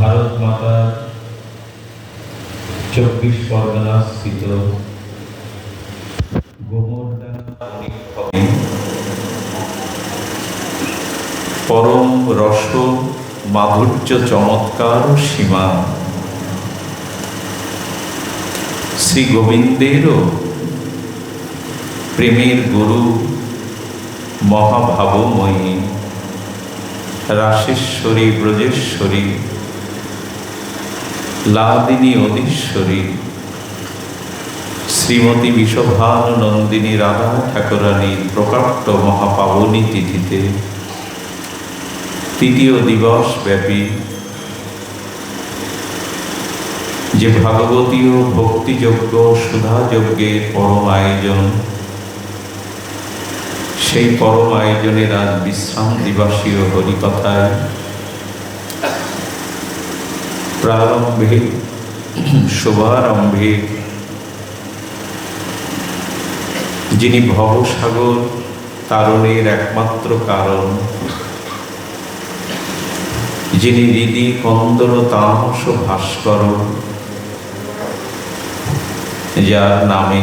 ভারত মাতার 24 পরগনা স্থিত পরম রস মাধুর্য চমৎকার সীমা শ্রী গোবিন্দেরও প্রেমের গুরু মহাভাবময়ী রাশেশ্বরী ব্রজেশ্বরী লাদিনী অধীশ্বরী শ্রীমতী বিষভানুনন্দিনী রাধা ঠাকুরানীর প্রকাট্য মহাপাবনী তিথিতে তৃতীয় দিবস ব্যাপী যে ভাগবতীয় ভক্তিযজ্ঞ সুধাযজ্ঞের পরম আয়োজন, সেই পরম আয়োজনের আজ বিশ্রাম দিবসীয় হরিকথায় প্রারম্ভে শুভারম্ভে যিনি ভবসাগর তারণের একমাত্র কারণ, যিনি হৃদি কন্দর তামস ভাস্কর, যার নামে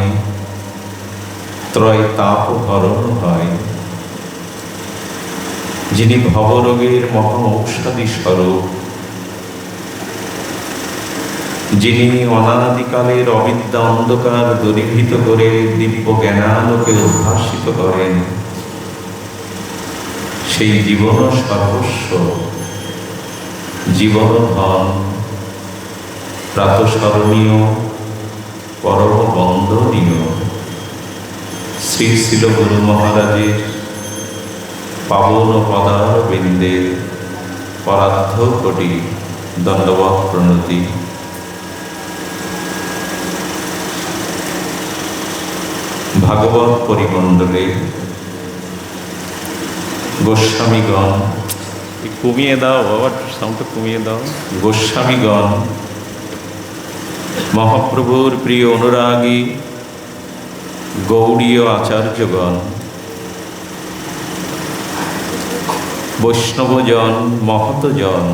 ত্রয় তাপ হরণ হয়, যিনি ভবরোগের মহা ঔষধি স্বরূপ, যিনি অনাদিকালের অবিদ্যা অন্ধকার দূরীভূত করে দিব্য জ্ঞানালোকে উদ্ভাসিত করেন, সেই জীবন সর্বস্ব, জীবন ধন, প্রাতঃস্মরণীয় পরম বন্দনীয় শ্রী শিল গুরু মহারাজের পাবন পদার বৃন্দে পরার্ধ কোটি দণ্ডবৎ প্রণতি। ভাগবত পরিমণ্ডলে গোস্বামীগণ, কমিয়ে দাও বাবা, সাউন্ডটা কমিয়ে দাও। গোস্বামীগণ, মহাপ্রভুর প্রিয় অনুরাগী গৌড়ীয় আচার্যগণ, বৈষ্ণবজন, মহতজন,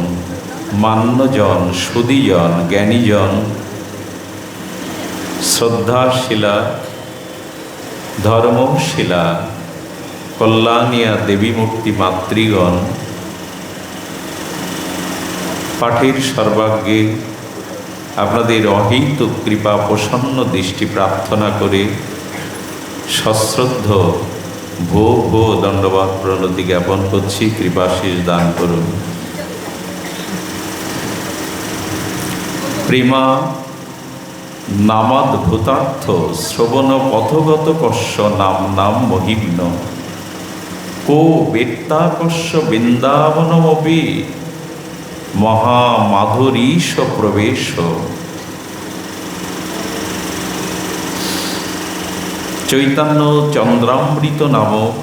মান্যজন, সুধীজন, জ্ঞানীজন, শ্রদ্ধাশীলা, ধর্মশীলা, কল্যাণিয়া দেবী মূর্তি মাতৃগণ, পাঠের সর্বাগ্যে আপনাদের অহৈতুক কৃপা প্রসন্ন দৃষ্টি প্রার্থনা করে সশ্রদ্ধ ভো ভো দণ্ডবৎ প্রণতি জ্ঞাপন করছি। কৃপাশীষ দান করুন। প্রেমা নামাদ্ভুতার্থ শ্রবণ পথগত কস্য নাম নাম মহিম্ন কো বেত্তাকস্য বৃন্দাবনমপি মহামাধুরীশ প্রবেশ। চৈতন্য চন্দ্রামৃত নামক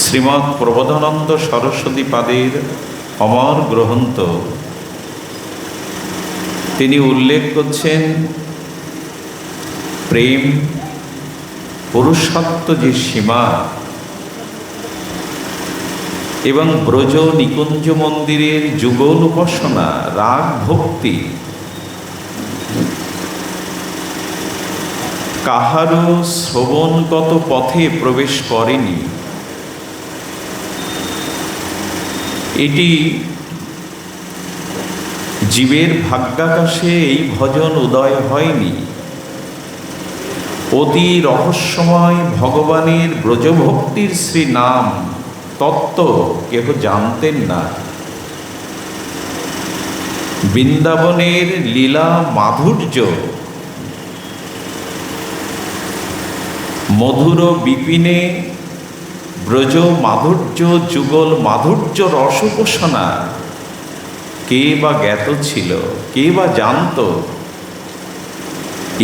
শ্রীমৎ প্রবোধানন্দ সরস্বতী পাদের অমর গ্রন্থ তিনি উল্লেখ করছেন, প্রেম পুরুষত্ব যে সীমা এবং ব্রজ নিকুঞ্জ মন্দিরের যুগল উপাসনা, রাগ ভক্তি কাহারও শ্রবণগত পথে প্রবেশ করেনি। এটি জীবের ভাগ্যাকাশে এই ভজন উদয় হয়নি। অতি রহস্যময় ভগবানের ব্রজভক্তির শ্রী নাম তত্ত্ব কেহ জানতেন না। বৃন্দাবনের লীলা মাধুর্য, মধুর বিপিনে ব্রজ মাধুর্য, যুগল মাধুর্য রসোপাসনা কে বা জ্ঞাত ছিল, কে বা জানত?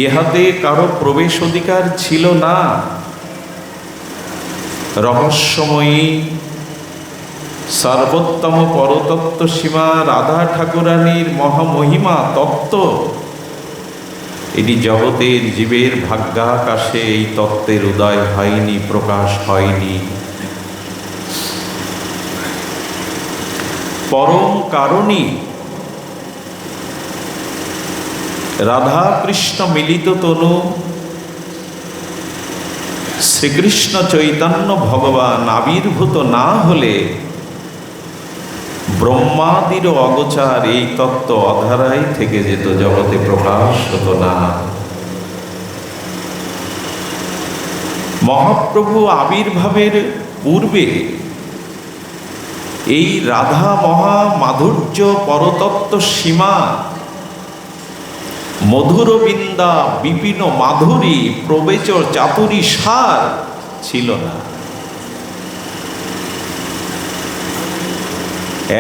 ইহাতে কারো প্রবেশ অধিকার ছিল না। রহস্যময়ী সর্বোত্তম পরতত্ত্ব সীমা রাধা ঠাকুরানীর মহামহিমা তত্ত্ব, এটি জগতের জীবের ভাগ্যাকাশে এই তত্ত্বের উদয় হয়নি, প্রকাশ হয়নি। পরম কারণী রাধা কৃষ্ণ মিলিত তনু শ্রীকৃষ্ণ চৈতন্য ভগবান আবির্ভূত না হলে ব্রহ্মাদির অগোচর এই তত্ত্ব অধারাই থেকে যেত, জগতে প্রকাশ হতো না। মহাপ্রভু আবির্ভাবের পূর্বে এই রাধা মহা মাধুর্য পরতত্ত্ব সীমা মধুর বিন্দা বিপিন মাধুরী প্রবেচর চাতুরী সার ছিল না।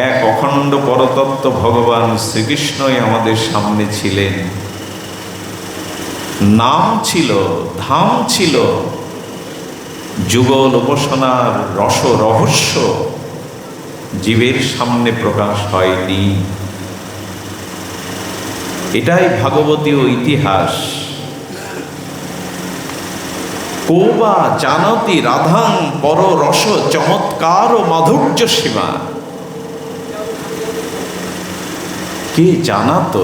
এক অখণ্ড পরতত্ত্ব ভগবান শ্রীকৃষ্ণই আমাদের সামনে ছিলেন। নাম ছিল, ধাম ছিল, যুগল উপাসনার রস রহস্য জীবের সামনে প্রকাশ হয়নি। এটাই ভাগবতীয় ইতিহাস। কোবা জানতি রাধাং পর রস চমৎকার ও মাধুর্য সীমা। কে জানাতো?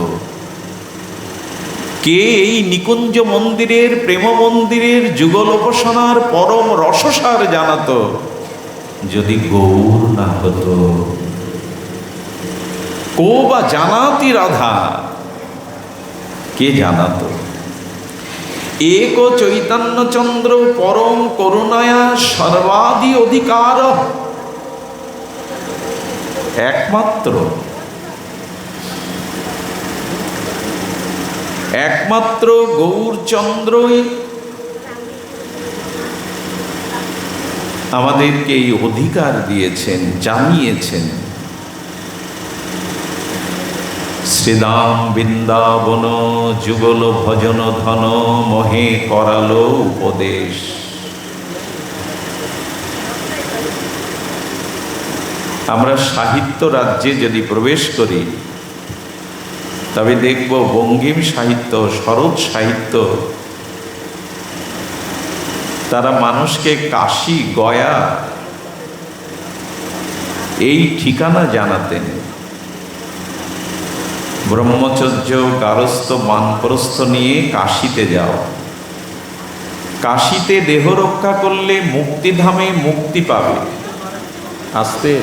কে এই নিকুঞ্জ মন্দিরের প্রেম মন্দিরের যুগল উপাসনার পরম রসসার জানাতো যদি গৌর না হতো? কোবা জানাতি রাধা, কে জানাতো? এক চৈতন্যচন্দ্র পরম করুণায়া সর্বাদি অধিকার। একমাত্র গৌরচন্দ্রই আমাদেরকে এই অধিকার দিয়েছেন, জানিয়েছেন। শ্রীদাম বৃন্দাবন যুগল ভজন ধন মোহে করালো উপদেশ। আমরা সাহিত্য রাজ্যে যদি প্রবেশ করি তবে দেখব বঙ্গিম সাহিত্য, শরৎ সাহিত্য, তারা মানুষকে কাশী গয়া এই ঠিকানা জানাতেন। ব্রহ্মচর্য গারস্থ বানপ্রস্থ নিয়ে কাশীতে যাও, কাশীতে দেহ রক্ষা করলে মুক্তিধামে মুক্তি পাবে। আসতে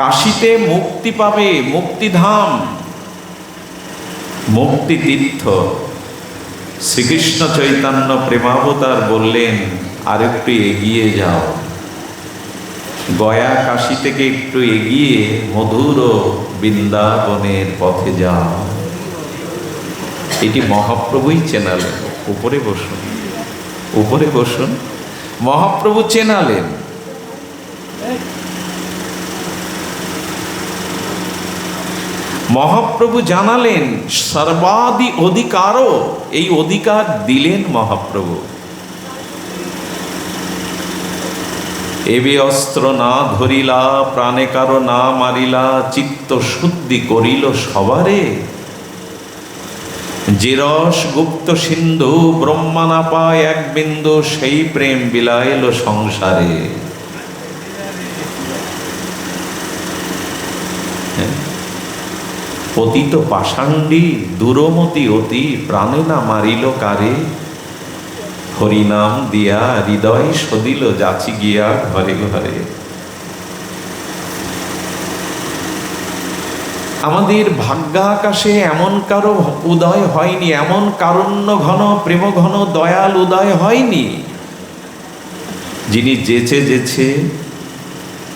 কাশীতে মুক্তি পাবে, মুক্তিধাম, মুক্তি তীর্থ। শ্রীকৃষ্ণ চৈতন্য প্রেমাবতার বললেন আর একটু এগিয়ে যাও, গয়া কাশী থেকে একটু এগিয়ে মধুর বৃন্দাবনের পথে যাও। এটি মহাপ্রভুই চেনালেন। উপরে বসুন, উপরে বসুন। মহাপ্রভু চেনালেন। মহাপ্রভু জানালেন সর্বাদি অধিকারও, এই অধিকার দিলেন মহাপ্রভু। এবে অস্ত্র না ধরিলা, প্রাণে কারো না মারিলা, চিত্ত শুদ্ধি করিল সবারে। যে রস গুপ্ত সিন্ধু ব্রহ্মা না পায় এক বিন্দু, সেই প্রেম বিলাইল সংসারে। পতিত পাষাণ্ডী দুরমতি অতি, প্রাণে না মারিল কারে। হরিনাম দিয়া হৃদয় সদিল, যাচি গিয়া ঘরে ঘরে। আমাদের ভাগ্যাকাশে এমন কারো উদয় হয়নি, এমন কারুণ্য ঘন প্রেম ঘন দয়াল উদয় হয়নি, যিনি যেচে যেছে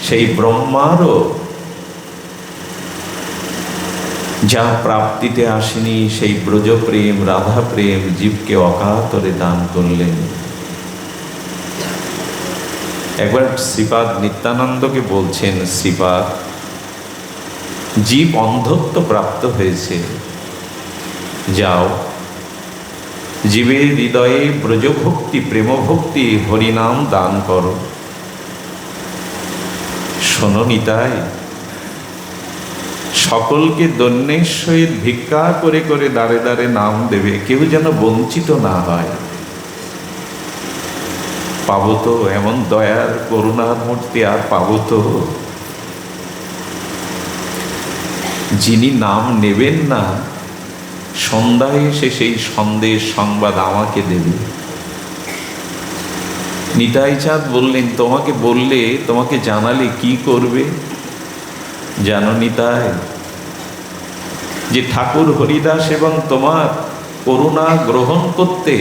সেই ব্রহ্মারও যা প্রাপ্তিতে আসেনি, সেই ব্রজপ্রেম রাধা প্রেম জীবকে অকাতরে দান করলেন। একবার শ্রীপাদ নিত্যানন্দকে বলছেন, শ্রীপাদ, জীব অন্ধত্ব প্রাপ্ত হয়েছে, যাও জীবের হৃদয়ে ব্রজভক্তি প্রেমভক্তি হরিনাম দান করো। শোনো নিতাই, সকলকে দৈন্যের সহিত ভিক্ষা করে করে দাঁড়ে দাঁড়ে নাম দেবে, কেউ যেন বঞ্চিত না হয়। পাবো তো এমন দয়ার করুণার মূর্তি, আর পাবো তো? যিনি নাম নেবেন না, সন্ধ্যায় এসে সেই সন্দেশ সংবাদ আমাকে দেবে। নিতাই চাঁদ বললেন, তোমাকে বললে, তোমাকে জানালে কি করবে জানো নিতাই? যে ঠাকুর হরিদাস এবং তোমার করুণা গ্রহণ করতে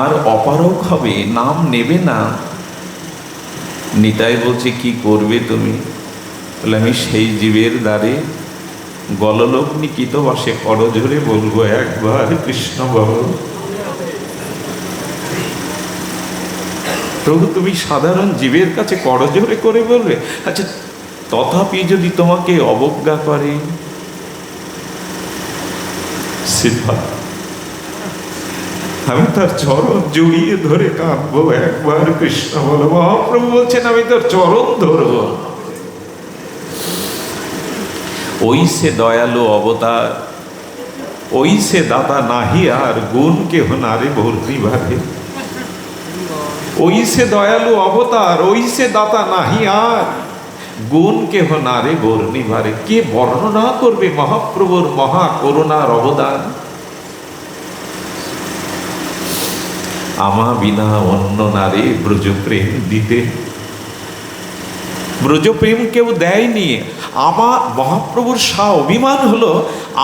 আর অপারগ হবে, নাম নেবে না। নিতাই বলছে, কি করবে তুমি? বলে, আমি সেই জীবের দ্বারে গললোক নিকিত বাসে করজোরে বলবো, একবার কৃষ্ণ বলো। প্রভু, তুমি সাধারণ জীবের কাছে করজোরে করে বলবে? আচ্ছা, তথাপি যদি তোমাকে অবজ্ঞা করে? আমি তার চরণ জড়িয়ে ধরে কাঁদবো, একবার কৃষ্ণ বলো। মহাপ্রভু বলছেন, আমি তার চরণ ধরবো। ওই সে দয়ালু অবতার, ওই সে দাতা নাহি আর, গুণ কেহ নারে ভর্তি ভারে। ওই সে দয়ালু অবতার, ওই সে দাতা নাহি আর, গুণ কেহ নারে বর্ণি ভারে। কে বর্ণনা করবে মহাপ্রভুর মহা করুণার অবদান? আমা বিনা অন্য নারে ব্রজ প্রেম দিতে। ব্রজ প্রেম কেউ দেয়নি। আমা, মহাপ্রভুর সা অভিমান হলো,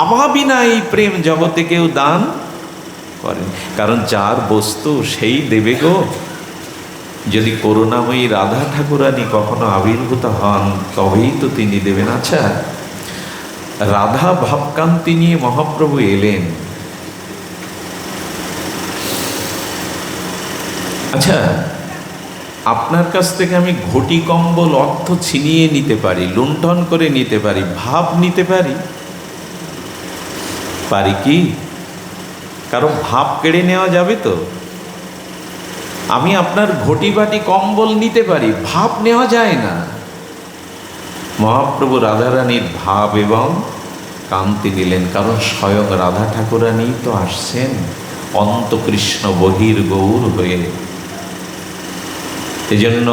আমা বিনা এই প্রেম জগতে কেউ দান করেন। কারণ যার বস্তু সেই দেবে গো। যদি করুণাময়ী রাধা ঠাকুরানী কখনো আবির্ভূত হন, তবেই তো তিনি দেবেন। আচ্ছা, রাধা ভাবকান্তি নিয়ে মহাপ্রভু এলেন। আচ্ছা, আপনার কাছ থেকে আমি ঘটি কম্বল অর্থ ছিনিয়ে নিতে পারি, লুণ্ঠন করে নিতে পারি, ভাব নিতে পারি, পারি কি? কারণ ভাব কেড়ে নেওয়া যাবে তো? আমি আপনার ঘটি বাটি কম্বল নিতে পারি, ভাব নেওয়া যায় না। মহাপ্রভু রাধারানীর ভাব এবং কান্তি নিলেন, কারণ স্বয়ং রাধা ঠাকুরানী তো আসছেন অন্তকৃষ্ণ বহির গৌর হয়ে। এজন্য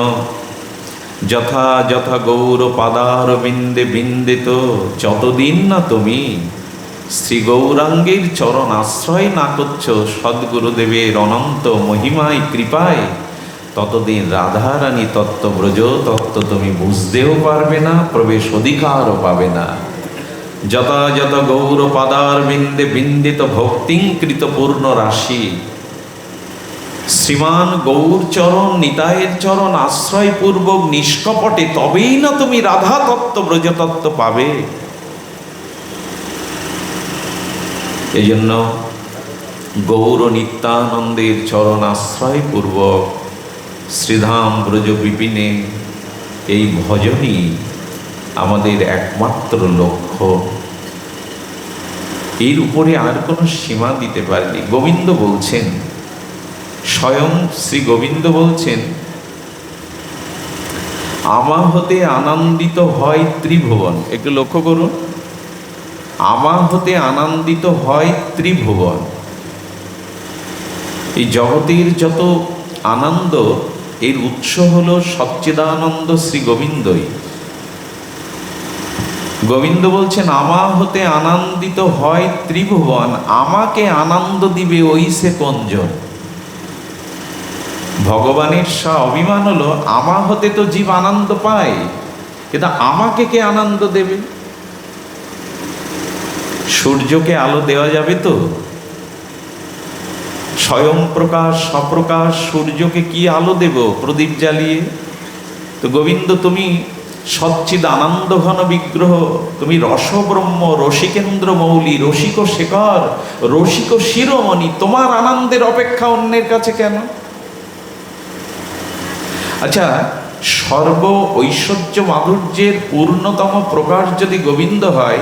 যথা যথা গৌর পাদার বিন্দে বিন্দিত, যতদিন না তুমি শ্রী গৌরাঙ্গের চরণ আশ্রয় না করছ সদ্গুরুদেবের অনন্ত মহিমায় কৃপায়, ততদিন রাধারানী তত্ত্ব, ব্রজ তত্ত্ব তুমি বুঝতেও পারবে না, প্রবেশ অধিকারও পাবে না। যথা যথ গৌর পাদার বিন্দে বিন্দিত ভক্তিঙ্কৃত পূর্ণ রাশি, শ্রীমান গৌর চরণ, নিতায়ের চরণ আশ্রয় পূর্বক নিষ্কপটে তবেই না তুমি রাধা তত্ত্ব, ব্রজ তত্ত্ব পাবে। এই জন্য গৌর নিত্যানন্দের চরণ আশ্রয় পূর্বক শ্রীধাম ব্রজ বিপিনে এই ভজনই আমাদের একমাত্র লক্ষ্য। এর উপরে আর কোনো সীমা দিতে পারেনি। গোবিন্দ বলছেন, স্বয়ং শ্রী গোবিন্দ বলছেন, আমা হতে আনন্দিত হয় ত্রিভুবন। একটু লক্ষ্য করুন, আমা হতে আনন্দিত হয় ত্রিভুবন। এই জগতের যত আনন্দ, এর উৎস হল সচ্চিদানন্দ শ্রী গোবিন্দই। গোবিন্দ বলছেন, আমা হতে আনন্দিত হয় ত্রিভুবন, আমাকে আনন্দ দিবে ওই সে কোনজন। ভগবানের সা অভিমান হলো, আমা হতে তো জীব আনন্দ পায়, কিন্তু আমাকে কে আনন্দ দেবে? সূর্যকে আলো দেওয়া যাবে তো? স্বয়ং প্রকাশ সপ্রকাশ সূর্যকে কি আলো দেব প্রদীপ জ্বালিয়ে? তো গোবিন্দ, তুমি সচ্চিদ আনন্দ ঘন বিগ্রহ, তুমি রসব্রহ্ম, রসিকেন্দ্র মৌলি, রসিক শেখর, রসিক শিরোমণি, তোমার আনন্দের অপেক্ষা অন্যের কাছে কেন? আচ্ছা, সর্ব ঐশ্বর্য মাধুর্যের পূর্ণতম প্রকাশ যদি গোবিন্দ হয়,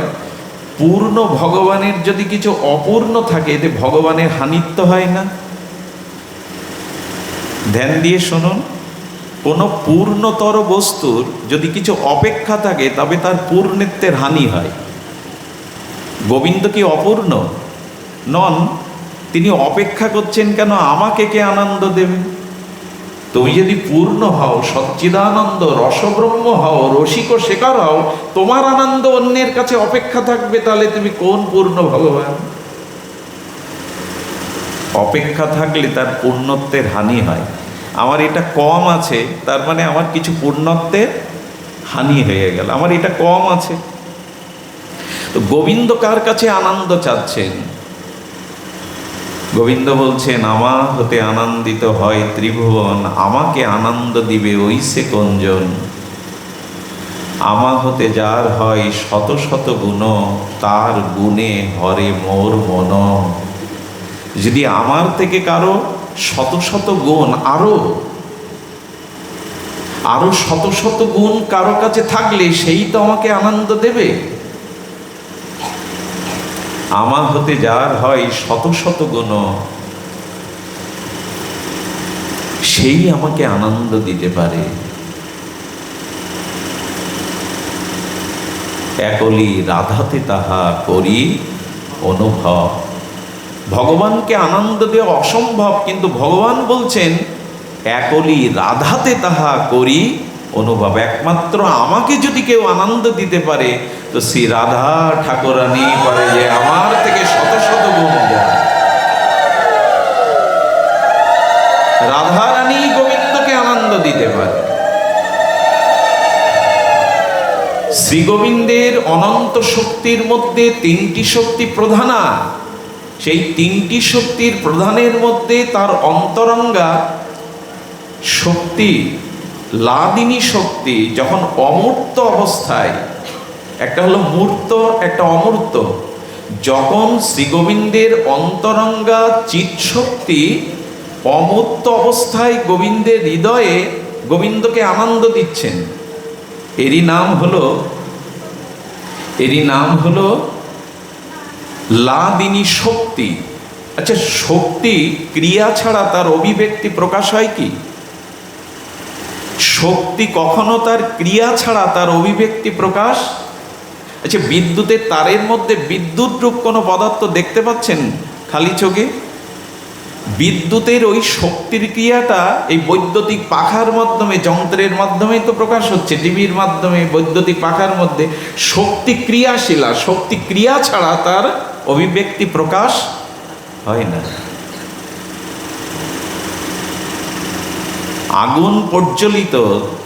পূর্ণ ভগবানের যদি কিছু অপূর্ণ থাকে, এতে ভগবানের হানিত্ব হয় না? ধ্যান দিয়ে শুনুন, কোনো পূর্ণতর বস্তুর যদি কিছু অপেক্ষা থাকে, তবে তার পূর্ণত্বের হানি হয়। গোবিন্দ কি অপূর্ণ নন? তিনি অপেক্ষা করছেন কেন? আমাকে কে আনন্দ দেবে? তুমি যদি পূর্ণ হও, সচ্চিদানন্দ রসব্রহ্ম হও, রসিক শেখর হও, তোমার আনন্দ অন্যের কাছে অপেক্ষা থাকবে, তাহলে তুমি কোন পূর্ণ ভগবান? অপেক্ষা থাকলে তার পূর্ণত্বের হানি হয়। আমার এটা কম আছে, তার মানে আমার কিছু পূর্ণত্বের হানি হয়ে গেল। আমার এটা কম আছে। তো গোবিন্দ কার কাছে আনন্দ চাচ্ছেন? গোবিন্দ বলছেন, আমা হতে আনন্দিত হয় ত্রিভুবন, আমাকে আনন্দ দিবে ওই সে কোনজন। আমা হতে যার হয় শত শত গুণ, তার গুণে হরে মোর মন। যদি আমার থেকে কারো শত শত গুণ, আরো শত শত গুণ কারো কাছে থাকলে সেই তো আমাকে আনন্দ দেবে। আমা হতে যার হয় শত শত গুণ, সেই আমাকে আনন্দ দিতে পারে। একলি রাধাতে তাহা করি অনুভব। ভগবানকে আনন্দ দেওয়া অসম্ভব, কিন্তু ভগবান বলছেন একলি রাধাতে তাহা করি অনুভব। একমাত্র আমাকে যদি কেউ আনন্দ দিতে পারে, তো শ্রী রাধা ঠাকুরানী পারে যে আমার থেকে শত শত গুণ যায়। রাধারানী গোবিন্দকে আনন্দ দিতে পারে। শ্রী গোবিন্দের অনন্ত শক্তির মধ্যে তিনটি শক্তি প্রধানা। সেই তিনটি শক্তির প্রধানের মধ্যে তার অন্তরঙ্গা শক্তি, লাদিনী শক্তি, যখন অমূর্ত অবস্থায়, একটা হলো মূর্ত, একটা অমূর্ত। যখন শ্রীগোবিন্দের অন্তরঙ্গা চিৎ শক্তি অমূর্ত অবস্থায় গোবিন্দের হৃদয়ে গোবিন্দকে আনন্দ দিচ্ছেন, এরই নাম হলো লাদিনী শক্তি। আচ্ছা, শক্তি ক্রিয়া ছাড়া তার অভিব্যক্তি প্রকাশ হয় কি? শক্তি কখনো তার ক্রিয়া ছাড়া তার অভিব্যক্তি প্রকাশ? আচ্ছা, বিদ্যুতের তারের মধ্যে বিদ্যুৎ রূপ কোনো পদার্থ দেখতে পাচ্ছেন খালি চোখে? বিদ্যুতের ওই শক্তির ক্রিয়াটা এই বৈদ্যুতিক পাখার মাধ্যমে, যন্ত্রের মাধ্যমেই তো প্রকাশ হচ্ছে, টিভির মাধ্যমে, বৈদ্যুতিক পাখার মধ্যে। শক্তি ক্রিয়াশীলা, শক্তি ক্রিয়া ছাড়া তার অভিব্যক্তি প্রকাশ হয় না। আগুন প্রজ্বলিত,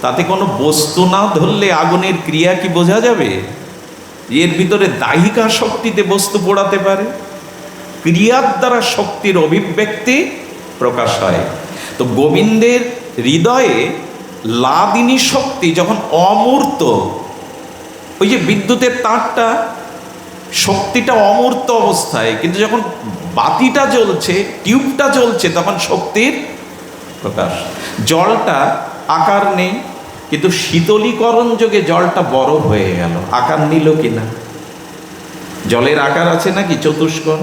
তাতে কোনো বস্তু না ধরলে আগুনের ক্রিয়া কি বোঝা যাবে? এর ভিতরে দাহিকা শক্তিতে বস্তু পোড়াতে পারে। ক্রিয়ার দ্বারা শক্তির অভিব্যক্তি প্রকাশ হয়। তো গোবিন্দের হৃদয়ে লাদিনী শক্তি যখন অমূর্ত, ওই যে বিদ্যুতের তারটা, শক্তিটা অমূর্ত অবস্থায়, কিন্তু যখন বাতিটা জ্বলছে, টিউবটা জ্বলছে, তখন শক্তির প্রকাশ। জলটা আকার নেই, কিন্তু শীতলীকরণ যোগে জলটা বরফ হয়ে গেল, আকার নিল কিনা? জলের আকার আছে নাকি চতুষ্কোণ?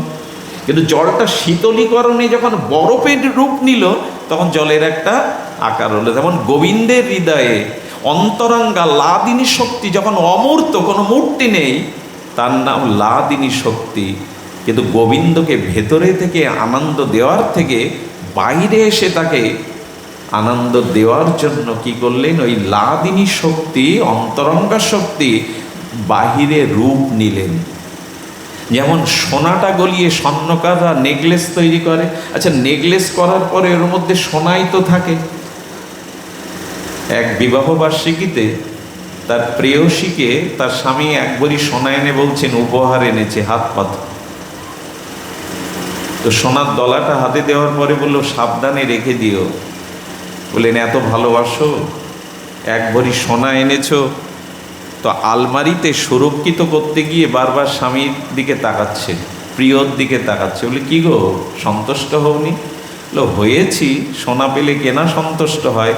কিন্তু জলটা শীতলীকরণে যখন বরফের রূপ নিল, তখন জলের একটা আকার হলো। যেমন গোবিন্দের হৃদয়ে অন্তরঙ্গা লাদিনী শক্তি যখন অমূর্ত, কোনো মূর্তি নেই, তার নাম লাদিনী শক্তি। কিন্তু গোবিন্দকে ভেতরে থেকে আনন্দ দেওয়ার থেকে বাইরে এসে তাকে আনন্দ দেওয়ার জন্য কি করলেন? ওই লাদিনী শক্তি, অন্তরঙ্গা শক্তি বাহিরে রূপ নিলেন। যেমন সোনাটা গলিয়ে স্বর্ণকাররা নেকলেস তৈরি করে। আচ্ছা, নেকলেস করার পরে ওর মধ্যে সোনাই তো থাকে। এক বিবাহ বার্ষিকীতে তার প্রেয়সীকে তার স্বামী এক ভরি সোনা এনে বলছেন উপহার এনেছে, হাত পাথর। তো সোনার দলাটা হাতে দেওয়ার পরে বললো, সাবধানে রেখে দিও। বললেন, এত ভালোবাসো, এক ভরি সোনা এনেছো, তো আলমারিতে সুরক্ষিত করতে গিয়ে বারবার স্বামীর দিকে তাকাচ্ছে, প্রিয়র দিকে তাকাচ্ছে। বলে, কি গো, সন্তুষ্ট হওনি? বললো, হয়েছি, সোনা পেলে কেনা সন্তুষ্ট হয়,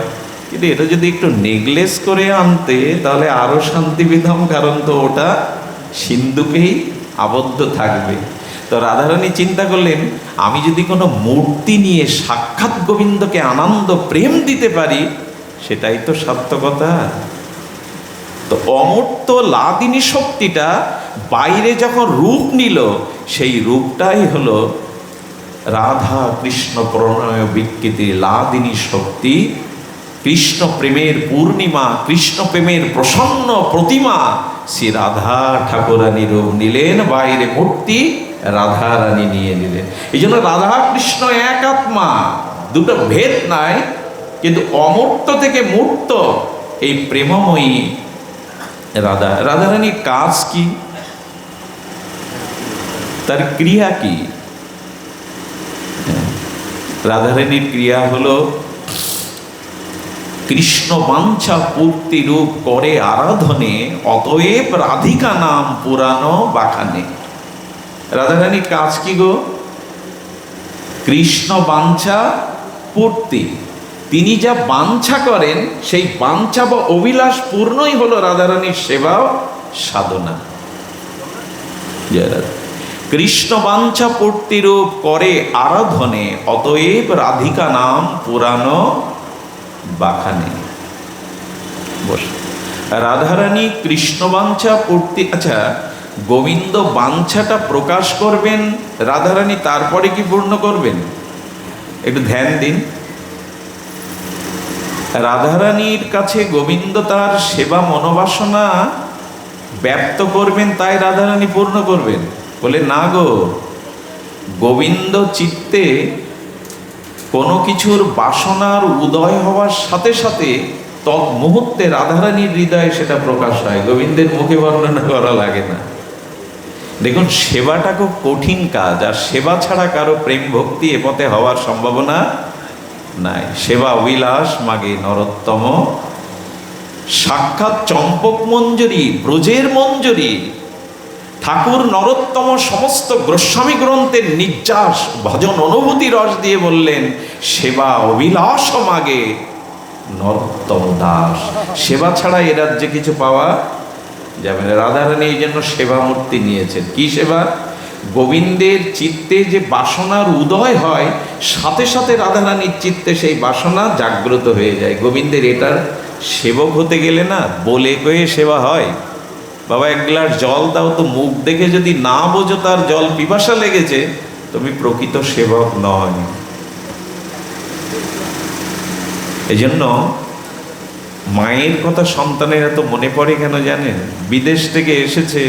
কিন্তু এটা যদি একটু নেকলেস করে আনতে তাহলে আরও শান্তি পেতাম, কারণ তো ওটা সিন্ধুকেই আবদ্ধ থাকবে। তো রাধারানী চিন্তা করলেন, আমি যদি কোনো মূর্তি নিয়ে সাক্ষাৎ গোবিন্দকে আনন্দ প্রেম দিতে পারি, সেটাই তো সার্থকতা। তো অমূর্ত লাদিনী শক্তিটা বাইরে যখন রূপ নিল, সেই রূপটাই হলো রাধা কৃষ্ণ প্রণয় বিকৃতি লাদিনী শক্তি কৃষ্ণ প্রেমের পূর্ণিমা, কৃষ্ণ প্রেমের প্রসন্ন প্রতিমা শ্রী রাধা ঠাকুরানী রূপ নিলেন, বাইরে মূর্তি রাধা রানী নিয়ে নিলেন। এই জন্য রাধা কৃষ্ণ এক আত্মা, দুটো ভেদ নাই, কিন্তু অমূর্ত থেকে মূর্ত এই প্রেমময়ী রাধারানীর কাজ কি, তার ক্রিয়া কি? রাধারানীর ক্রিয়া হলো কৃষ্ণ বাঞ্ছা পূর্তি রূপ করে আরাধনে, অতএব রাধিকা নাম পুরানো বাখানে। রাধারানীর কাজ কি গো? কৃষ্ণ বাঞ্ছা পূর্তি, তিনি যা বাঞ্ছা করেন সেই বাঞ্ছা বা অভিলাষ পূর্ণই হলো রাধারানীর সেবা সাধনা। কৃষ্ণ বাঞ্ছা পূর্তি রূপ করে আরাধনে, অতএব রাধিকা নাম পুরানো বাখানে। রাধারানী কৃষ্ণ বাঞ্ছা পূর্তি, আচ্ছা গোবিন্দ বাঞ্ছাটা প্রকাশ করবেন রাধারানী, তারপরে কি পূর্ণ করবেন? একটু ধ্যান দিন। রাধারানীর কাছে গোবিন্দ তার সেবা মনোবাসনা ব্যক্ত করবেন, তাই রাধারানী পূর্ণ করবেন? বলে না গো, গোবিন্দ চিত্তে কোনো কিছুর বাসনার উদয় হওয়ার সাথে সাথে তৎমুহূর্তে রাধারানীর হৃদয়ে সেটা প্রকাশ হয়, গোবিন্দের মুখে বর্ণনা করা লাগে না। দেখুন, সেবাটা খুব কঠিন কাজ, আর সেবা ছাড়া কারো প্রেম ভক্তি এ পথে হওয়ার সম্ভাবনা নাই। সেবা অবিলাস মাগে নরোত্তম, সাক্ষাৎ চম্পক মঞ্জরি ব্রজের মঞ্জরি। ঠাকুর নরোত্তম সমস্ত গোস্বামী গ্রন্থের নির্যাস ভজন অনুভূতি রস দিয়ে বললেন, সেবা অবিলাস মাগে নরোত্তম দাস। সেবা ছাড়া এ রাজ্যে কিছু পাওয়া যাবে না। রাধারানী এই জন্য সেবা মূর্তি নিয়েছেন। কি সেবা? গোবিন্দের চিত্তে যে বাসনার উদয় হয়, সাথে সাথে রাধারানীর চিত্তে সেই বাসনা জাগ্রত হয়ে যায়। গোবিন্দের এটার সেবক হতে গেলে না বলে কয়ে সেবা হয়। বাবা এক গ্লাস জল দাও, তো মুখ দেখে যদি না বোঝো তার জল পিপাসা লেগেছে, তুমি প্রকৃত সেবক নয়। এই জন্য মায়ের কথা সন্তানের এত মনে পড়ে কেন জানেন? বিদেশ থেকে এসেছে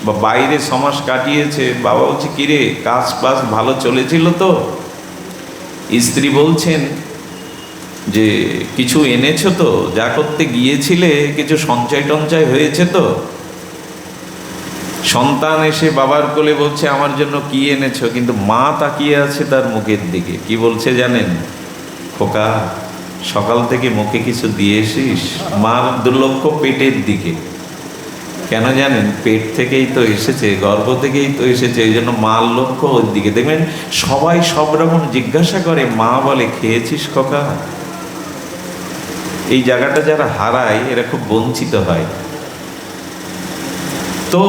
বা বাইরে সমাজ কাটিয়েছে, বাবা বলছে কিরে কাজ বাজ ভালো চলেছিল তো? স্ত্রী বলছেন যে কিছু এনেছো তো, যা করতে গিয়েছিলে কিছু সঞ্চয় টঞ্চয় হয়েছে তো? সন্তান এসে বাবার কোলে বলছে আমার জন্য কি এনেছো, কিন্তু মা তাকিয়ে আছে তার মুখের দিকে। কি বলছে জানেন? খোকা, সকাল থেকে মুখে কিছু দিয়ে এসিস? মার দুর্লক্ষ পেটের দিকে। কেন জানেন? পেট থেকেই তো এসেছে, গর্ভ থেকেই তো এসেছে, এই জন্য মার লক্ষ্য ওর দিকে। দেখবেন সবাই সব রকম জিজ্ঞাসা করে, মা বলে খেয়েছিস খোকা? এই জায়গাটা যারা হারায় এরা খুব বঞ্চিত হয়। তো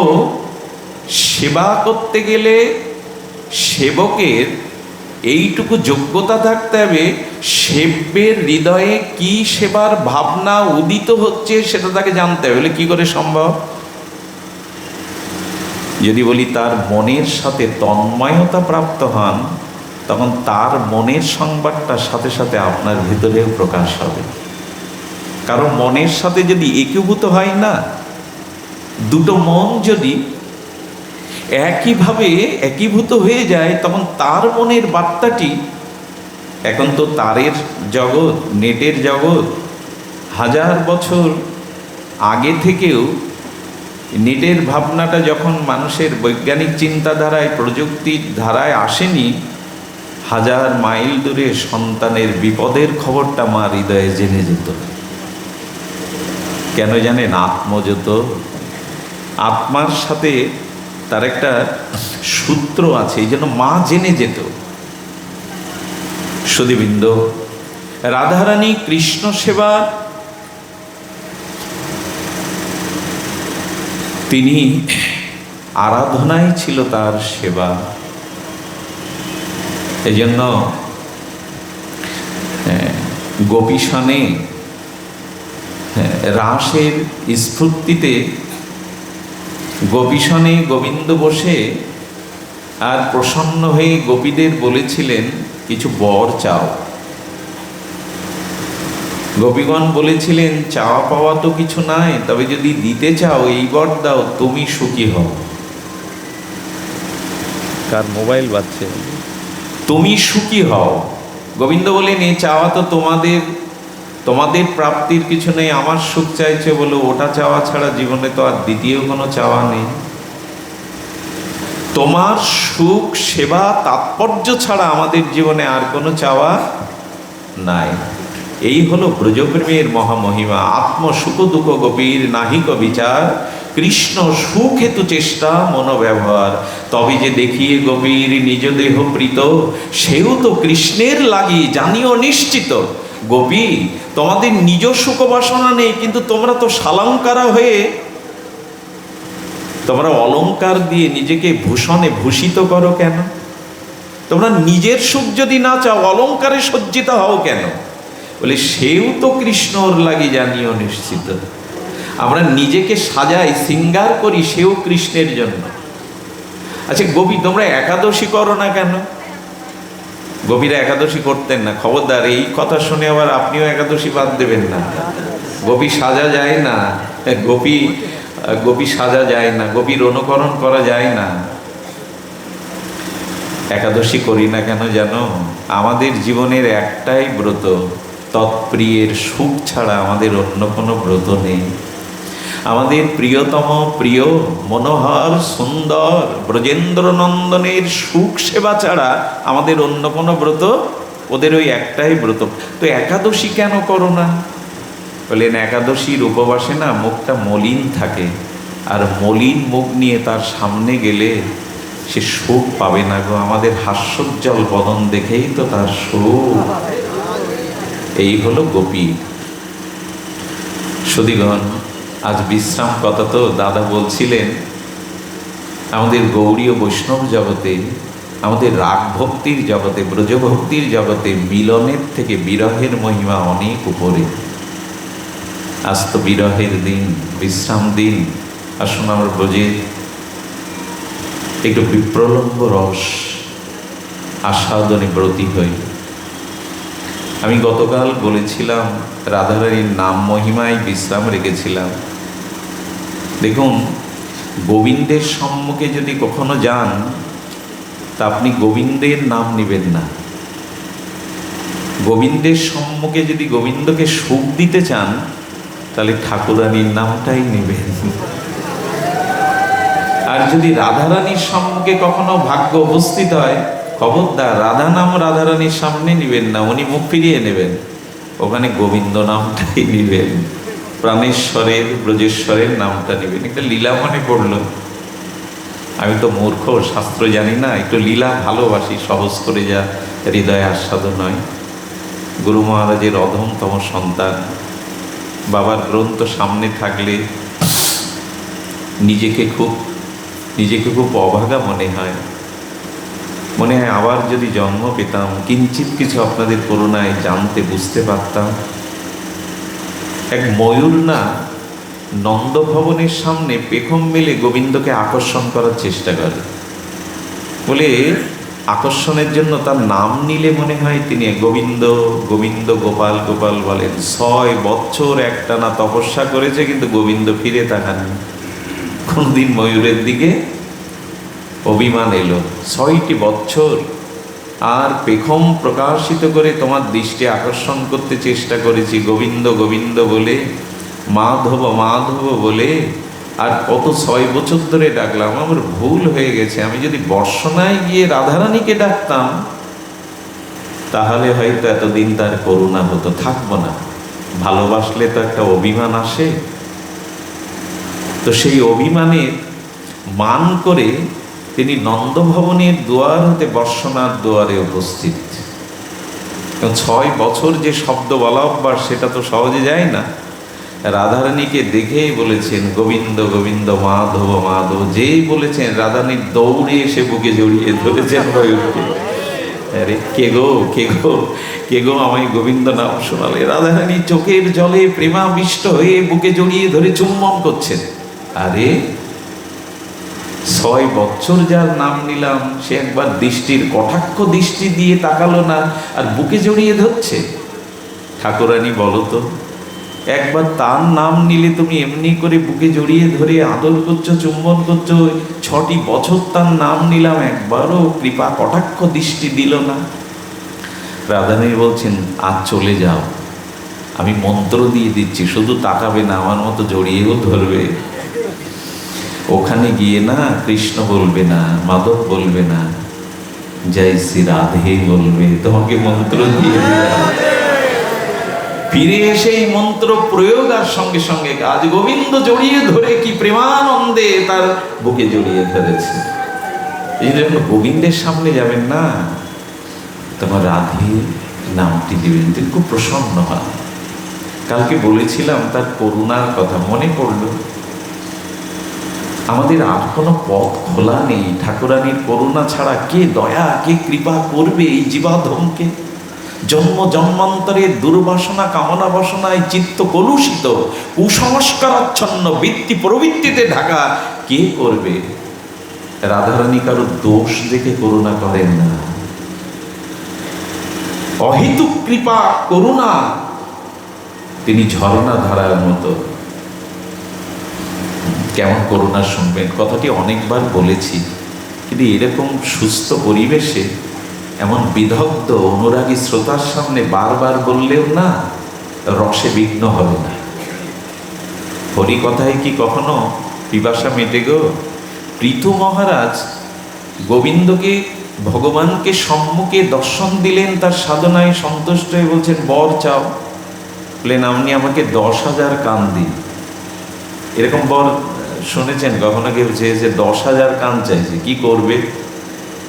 সেবা করতে গেলে সেবকের এইটুকু যোগ্যতা থাকতে হবে, সেব্যের হৃদয়ে কি সেবার ভাবনা উদিত হচ্ছে সেটা তাকে জানতে হবে। কি করে সম্ভব? যদি বলি তার মনের সাথে তন্ময়তা প্রাপ্ত হন, তখন তার মনের সংবাদটা সাথে সাথে আপনার ভিতরেও প্রকাশ হবে। কারণ মনের সাথে যদি একীভূত হয় না, দুটো মন যদি একইভাবে একীভূত হয়ে যায়, তখন তার মনের বার্তাটি, এখন তো তারের জগৎ, নেটের জগৎ, 1000 বছর আগে থেকেও নেটের ভাবনাটা যখন মানুষের বৈজ্ঞানিক চিন্তাধারায় প্রযুক্তির ধারায় আসেনি, 1000 মাইল দূরে সন্তানের বিপদের খবরটা মা হৃদয়ে জেনে যেত। কেন জানেন? আত্মযত, আত্মার সাথে তার একটা সূত্র আছে, এই জন্য মা জেনে যেত। সুধীবৃন্দ, রাধারানী কৃষ্ণ সেবা তিনি আরাধনাই ছিল তার সেবা। এই জন্য গোপীসনে রাসের স্ফূর্তিতে গোপীসনে গোবিন্দ বসে আর প্রসন্ন হয়ে গোপীদের বলেছিলেন কিছু বর চাও। গোপীগণ বলেছিলেন, চাওয়া পাওয়া তো কিছু নাই, তবে যদি দিতে চাও এই বর দাও, তুমি সুখী হও। কার মোবাইল বাজছে? তুমি সুখী হও। গোবিন্দ বলেন, এ চাওয়া তো তোমাদের প্রাপ্তির কিছু নেই, আমার সুখ চাইছে বলো, ওটা চাওয়া ছাড়া জীবনে তো আর দ্বিতীয় কোনো চাওয়া নেই। তোমার সুখ সেবা তাৎপর্য ছাড়া আমাদের জীবনে আর কোনো চাওয়া নাই। এই হলো ব্রজপ্রেমের মহামহিমা। আত্মসুখ দুঃখ গোপীর নাহিক বিচার, কৃষ্ণ সুখ হেতু চেষ্টা মনোব্যবহার। তবে যে দেখিয়ে গোপীর নিজ দেহ প্রীত, সেও তো কৃষ্ণের লাগি জানিও নিশ্চিত। গোপী, তোমাদের নিজ সুখ বাসনা নেই, কিন্তু তোমরা তো শালঙ্কারা হয়ে তোমরা অলংকার দিয়ে নিজেকে ভূষণে ভূষিত করো কেন? তোমরা নিজের সুখ যদি না চাও, অলংকারে সজ্জিত হও কেন? বলে, সেও তো কৃষ্ণর লাগি জানিও নিশ্চিত। আমরা নিজেকে সাজাই, সিঙ্গার করি, সেও কৃষ্ণের জন্য। আচ্ছা গোপী, তোমরা একাদশী করো না কেন? গোপীরা একাদশী করতেন না। খবরদার, এই কথা শুনে আবার আপনিও একাদশী বাদ দেবেন না। গোপী সাজা যায় না, গোপী সাজা যায় না, গোপীর অনুকরণ করা যায় না। একাদশী করি না কেন জানো? আমাদের জীবনের একটাই ব্রত, তৎপ্রিয়ের সুখ ছাড়া আমাদের অন্য কোনো ব্রত নেই। আমাদের প্রিয়তম প্রিয় মনোহর সুন্দর ব্রজেন্দ্র নন্দনের সুখ সেবা ছাড়া আমাদের অন্য কোনো ব্রত, ওদের ওই একটাই ব্রত। তো একাদশী কেন করো না? বললেন, একাদশীর উপবাসে না মুখটা মলিন থাকে, আর মলিন মুখ নিয়ে তার সামনে গেলে সে সুখ পাবে না গো। আমাদের হাস্যোজ্জ্বল বদন দেখেই তো তার সুখ। এই হলো গোপী। সুধীগণ, আজ বিশ্রাম কথা তো দাদা বলছিলেন, আমাদের গৌড়ীয় বৈষ্ণব জগতে, আমাদের রাগ ভক্তির জগতে, ব্রজভক্তির জগতে মিলনের থেকে বিরহের মহিমা অনেক উপরে। আজ তো বিরহের দিন, বিশ্রাম দিন। আসুন আমরা ব্রজে একটু বিপ্রলম্ব রস আস্বাদনে ব্রতী হই। আমি গতকাল বলেছিলাম, রাধারানীর নাম মহিমায় বিশ্রাম রেখেছিলাম। দেখুন, গোবিন্দের সম্মুখে যদি কখনো যান, তা আপনি গোবিন্দের নাম নেবেন না। গোবিন্দের সম্মুখে যদি গোবিন্দকে সুখ দিতে চান, তাহলে ঠাকুরানীর নামটাই নেবেন। আর যদি রাধারানীর সম্মুখে কখনো ভাগ্য উপস্থিত হয়, খবরদার রাধা নাম রাধারানীর সামনে নিবেন না, উনি মুখ ফিরিয়ে নেবেন। ওখানে গোবিন্দ নামটাই নিবেন, প্রাণেশ্বরের ব্রজেশ্বরের নামটা নেবেন। একটা লীলা মনে পড়লো। আমি তো মূর্খ, শাস্ত্র জানি না, একটু লীলা ভালোবাসি, সহজ করে যা হৃদয়ে আস্বাদন হয়। গুরু মহারাজের অধমতম সন্তান, বাবার গ্রন্থ সামনে থাকলে নিজেকে খুব অভাগা মনে হয়। আবার যদি জন্ম পেতাম, কিঞ্চিত কিছু আপনাদের করুণায় জানতে বুঝতে পারতাম। এক ময়ূর না নন্দভবনের সামনে পেখম মেলে গোবিন্দকে আকর্ষণ করার চেষ্টা করে। বলে, আকর্ষণের জন্য তার নাম নিলে মনে হয় তিনি গোবিন্দ গোবিন্দ গোপাল গোপাল বলেন। 6 বছর একটানা তপস্যা করেছে, কিন্তু গোবিন্দ ফিরে তাকাননি। কোনদিন ময়ূরের দিকে অভিমান এলো? 6টি বছর। আর পেখম প্রকাশিত করে তোমার দৃষ্টি আকর্ষণ করতে চেষ্টা করেছি, গোবিন্দ গোবিন্দ বলে, মাধব মাধব বলে। আর কত 6 বছর ধরে ডাকলাম, আমার ভুল হয়ে গেছে। আমি যদি বর্ষনায় গিয়ে রাধারানীকে ডাকতাম, তাহলে হয়তো এতদিন তার করুণা হতো। থাকবো না, ভালোবাসলে তো একটা অভিমান আসে। তো সেই অভিমানের মান করে তিনি নন্দভবনের দুয়ার হতে বর্ষনার দুয়ারে উপস্থিত। 6 বছর যে শব্দ বলা অভ্যাস, সেটা তো সহজে যায় না। রাধারানীকে দেখেই বলেছেন গোবিন্দ গোবিন্দ মাধব মাধব। যেই বলেছেন, রাধারানী দৌড়ে এসে বুকে জড়িয়ে ধরেছেন ময়ূরকে। আরে কে গো কে গো কে গো, আমায় গোবিন্দ নাম শোনালে। রাধারানী চোখের জলে প্রেমাবিষ্ট হয়ে বুকে জড়িয়ে ধরে চুম্বন করছেন। আরে 6 বছর যার নাম নিলাম, সে একবার দৃষ্টির কটাক্ষ দৃষ্টি দিয়ে তাকালো না, আর বুকে জড়িয়ে ধরছে। ঠাকুরানী বলো তো, একবার তার নাম নিলে তুমি এমনি করে বুকে জড়িয়ে ধরে আদর করছো, চুম্বন করছো, 6টি বছর তার নাম নিলাম, একবারও কৃপা কটাক্ষ দৃষ্টি দিল না। রাধারানী বলছেন, আজ চলে যাও, আমি মন্ত্র দিয়ে দিচ্ছি, শুধু তাকাবে না, আমার মতো জড়িয়েও ধরবে। ওখানে গিয়ে না কৃষ্ণ বলবে না, মাধব বলবে না, জয় শ্রী রাধে বলবে, তোমাকে মন্ত্র দিয়ে দিলাম। ফিরে এসে এই মন্ত্র প্রয়োগ আর সঙ্গে সঙ্গে কাজ। গোবিন্দ জড়িয়ে ধরে কি প্রেমানন্দে তার বুকে জড়িয়ে ধরেছে। এই জন্য গোবিন্দের সামনে যাবেন না, তোমার রাধে নামটি দিবেন, তিনি খুব প্রসন্ন হয়। কালকে বলেছিলাম তার করুণার কথা, মনে পড়ল। আমাদের আর কোনো পথ খোলা নেই, ঠাকুরানীর করুণা ছাড়া কে দয়া, কে কৃপা করবে এই জীবাধমকে? জন্ম জন্মান্তরের দুর্বাসনা কামনা বাসনায় চিত্ত কলুষিত, কুসংস্কারাচ্ছন্ন বৃত্তি প্রবৃত্তিতে ঢাকা, কে করবে? রাধারানী কারো দোষ দেখে করুণা করেন না, অহেতুক কৃপা করুণা, তিনি ঝর্ণা ধারার মতো। কেমন করুণা শুনবেন, কথাটি অনেকবার বলেছি, কিন্তু এরকম সুস্থ পরিবেশে এমন বিদগ্ধ অনুরাগী শ্রোতার সামনে বারবার বললেও না রসে বিঘ্ন হবে না। হরি কথায় কি কখনো পিপাসা মেটে গো? পৃথু মহারাজ গোবিন্দকে, ভগবানকে সম্মুখে দর্শন দিলেন, তার সাধনায় সন্তুষ্ট হয়ে বলছেন, বর চাও? বললেন, আপনি আমাকে 10,000 কান দিন। এরকম বর শুনেছেন কখনো কেউ চেয়েছে? 10,000 কান চাইছে, কি করবে?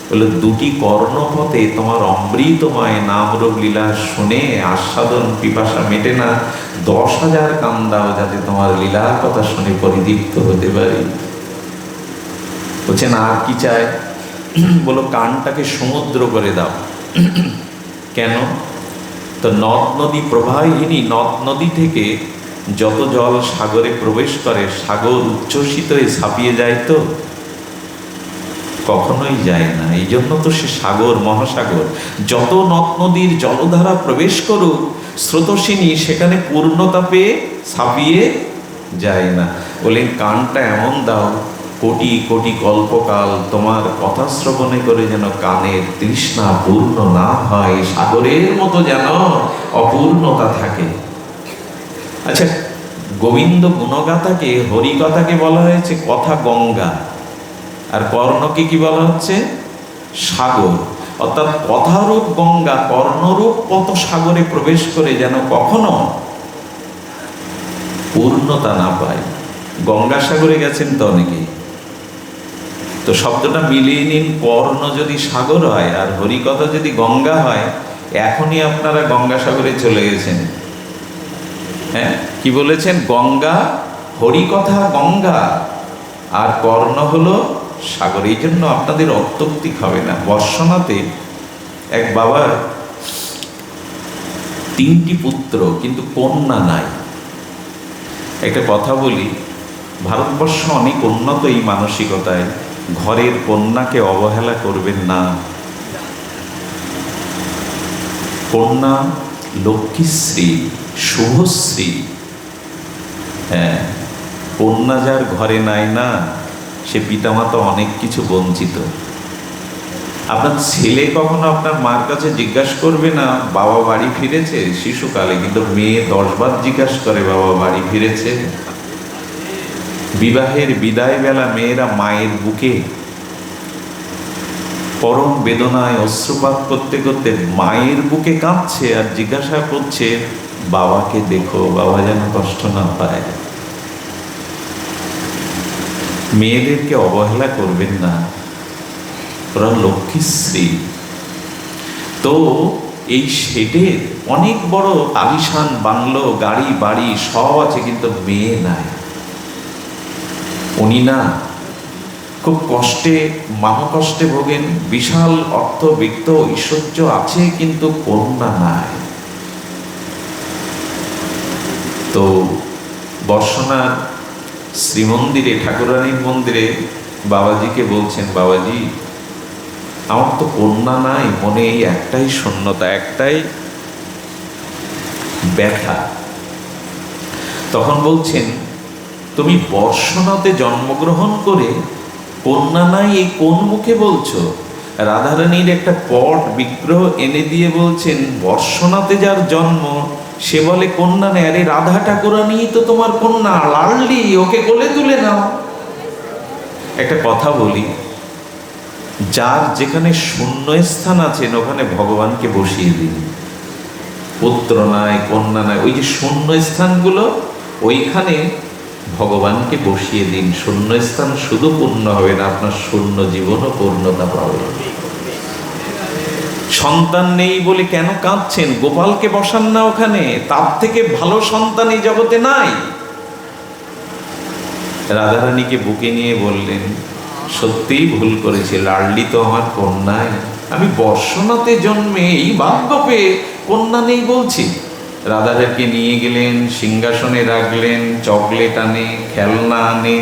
বলে, 2টি কর্ণপথে তোমার অমৃতময় নাম রূপ লীলা শুনে আস্বাদন পিপাসা মেটে না, 10,000 কান দাও, যাতে তোমার লীলার কথা শুনে পরিদীপ্ত হতে পারি। বলছেন, আর কি চায়? বলো, কানটাকে সমুদ্র করে দাও। কেন? তো নদ নদী প্রবাহিনী, নদ নদী থেকে যত জল সাগরে প্রবেশ করে, সাগর উচ্ছ্বসিত হয়ে ছাপিয়ে যায় তো? কখনোই যায় না। এই জন্য তো সে সাগর, মহাসাগর। যত নদ নদীর জলধারা প্রবেশ করুক স্রোতস্বিনী, সেখানে পূর্ণতা পেয়ে ছাপিয়ে যায় না। বলেন, কানটা এমন দাও, কোটি কোটি কল্পকাল তোমার কথা শ্রবণে করে যেন কানের তৃষ্ণা পূর্ণ না হয়, সাগরের মতো যেন অপূর্ণতা থাকে। আচ্ছা, গোবিন্দ গুণগাথাকে, হরিকথাকে বলা হয়েছে কথা গঙ্গা, আর কর্ণকে কি বলা হচ্ছে? সাগর। অর্থাৎ কথারূপ গঙ্গা কর্ণরূপ কত সাগরে প্রবেশ করে যেন কখনো পূর্ণতা না পায়। গঙ্গাসাগরে গেছেন তো অনেকেই, তো শব্দটা মিলিয়ে নিন। কর্ণ যদি সাগর হয় আর হরিকথা যদি গঙ্গা হয়, এখনই আপনারা গঙ্গাসাগরে চলে গেছেন। হ্যাঁ, কি বলেছেন? গঙ্গা, হরিকথা গঙ্গা, আর কর্ণ হলো সাগর। এই জন্য আপনাদের অত্যৌক্তিক হবে না। বর্ষনাতে এক বাবার 3টি পুত্র, কিন্তু কন্যা নাই। একটা কথা বলি, ভারতবর্ষ অনেক উন্নত এই মানসিকতায়। ঘরের কন্যাকে অবহেলা করবেন না। কন্যা লক্ষ্মীশ্রী, শুভশ্রী। হ্যাঁ, কন্যা যার ঘরে নাই না, সে পিতামাতা অনেক কিছু বঞ্চিত। আপনার ছেলে কখনো আপনার মার কাছে জিজ্ঞাসা করবে না বাবা বাড়ি ফিরেছে শিশুকালে, কিন্তু মেয়ে 10 বার জিজ্ঞাসা করে বাবা বাড়ি ফিরেছে। বিবাহের বিদায় বেলা মেয়েরা মায়ের বুকে পরম বেদনায় অশ্রুপাত করতে করতে মায়ের বুকে কাঁদছে আর জিজ্ঞাসা করছে, বাবাকে দেখো, বাবা যেন কষ্ট না পায়। মেয়েদেরকে অবহেলা করবেন না, ওরা লক্ষ্মীশ্রী। তো এই শেডের অনেক বড় আলিশান বাংলো, গাড়ি বাড়ি সব আছে, কিন্তু মেয়ে নাই। উনি না খুব কষ্টে, মহাকষ্টে ভোগেন। বিশাল অর্থ বিত্ত ঐশ্বর্য আছে, কিন্তু কন্যা নাই। তো বর্ষনার শ্রীমন্দিরে, ঠাকুরানীর মন্দিরে বাবাজিকে বলছেন, বাবাজি আমার তো কন্যা নাই, মনে এই একটাই শূন্যতা, একটাই ব্যথা। তখন বলছেন, তুমি বর্ষনাতে জন্মগ্রহণ করে কন্যা নাই এই কোন মুখে বলছো? রাধারানীর একটা পট বিগ্রহ এনে দিয়ে বলছেন, বর্ষনাতে যার জন্ম সে বলে কন্যা নেই। আরে রাধা ঠাকুরানী তো তোমার কন্যা, লাডলি, ওকে কোলে তুলে নাও। একটা কথা বলি, যার যেখানে শূন্য স্থান আছেন ওখানে ভগবানকে বসিয়ে দিন। পুত্র নাই, কন্যা নাই, ওই যে শূন্য স্থানগুলো ওইখানে ভগবানকে বসিয়ে দিন। শূন্য স্থান শুধু পূর্ণ হবে না, আপনার শূন্য জীবনও পূর্ণতা পাবে। সন্তান নেই বলে কেন কাঁদছেন? গোপালকে বসান না ওখানে, তার থেকে ভালো সন্তান এই জগতে নাই। রাধারানীকে বুকে নিয়ে বললেন, সত্যিই ভুল করেছে, লাডলি তো আমার কন্যাই, আমি বর্ষনাতে জন্মে এই ভাগ্য পেয়ে কন্যা নেই বলছি। রাধারানীকে নিয়ে গেলেন, সিংহাসনে রাখলেন, চকলেট আনে, খেলনা আনে,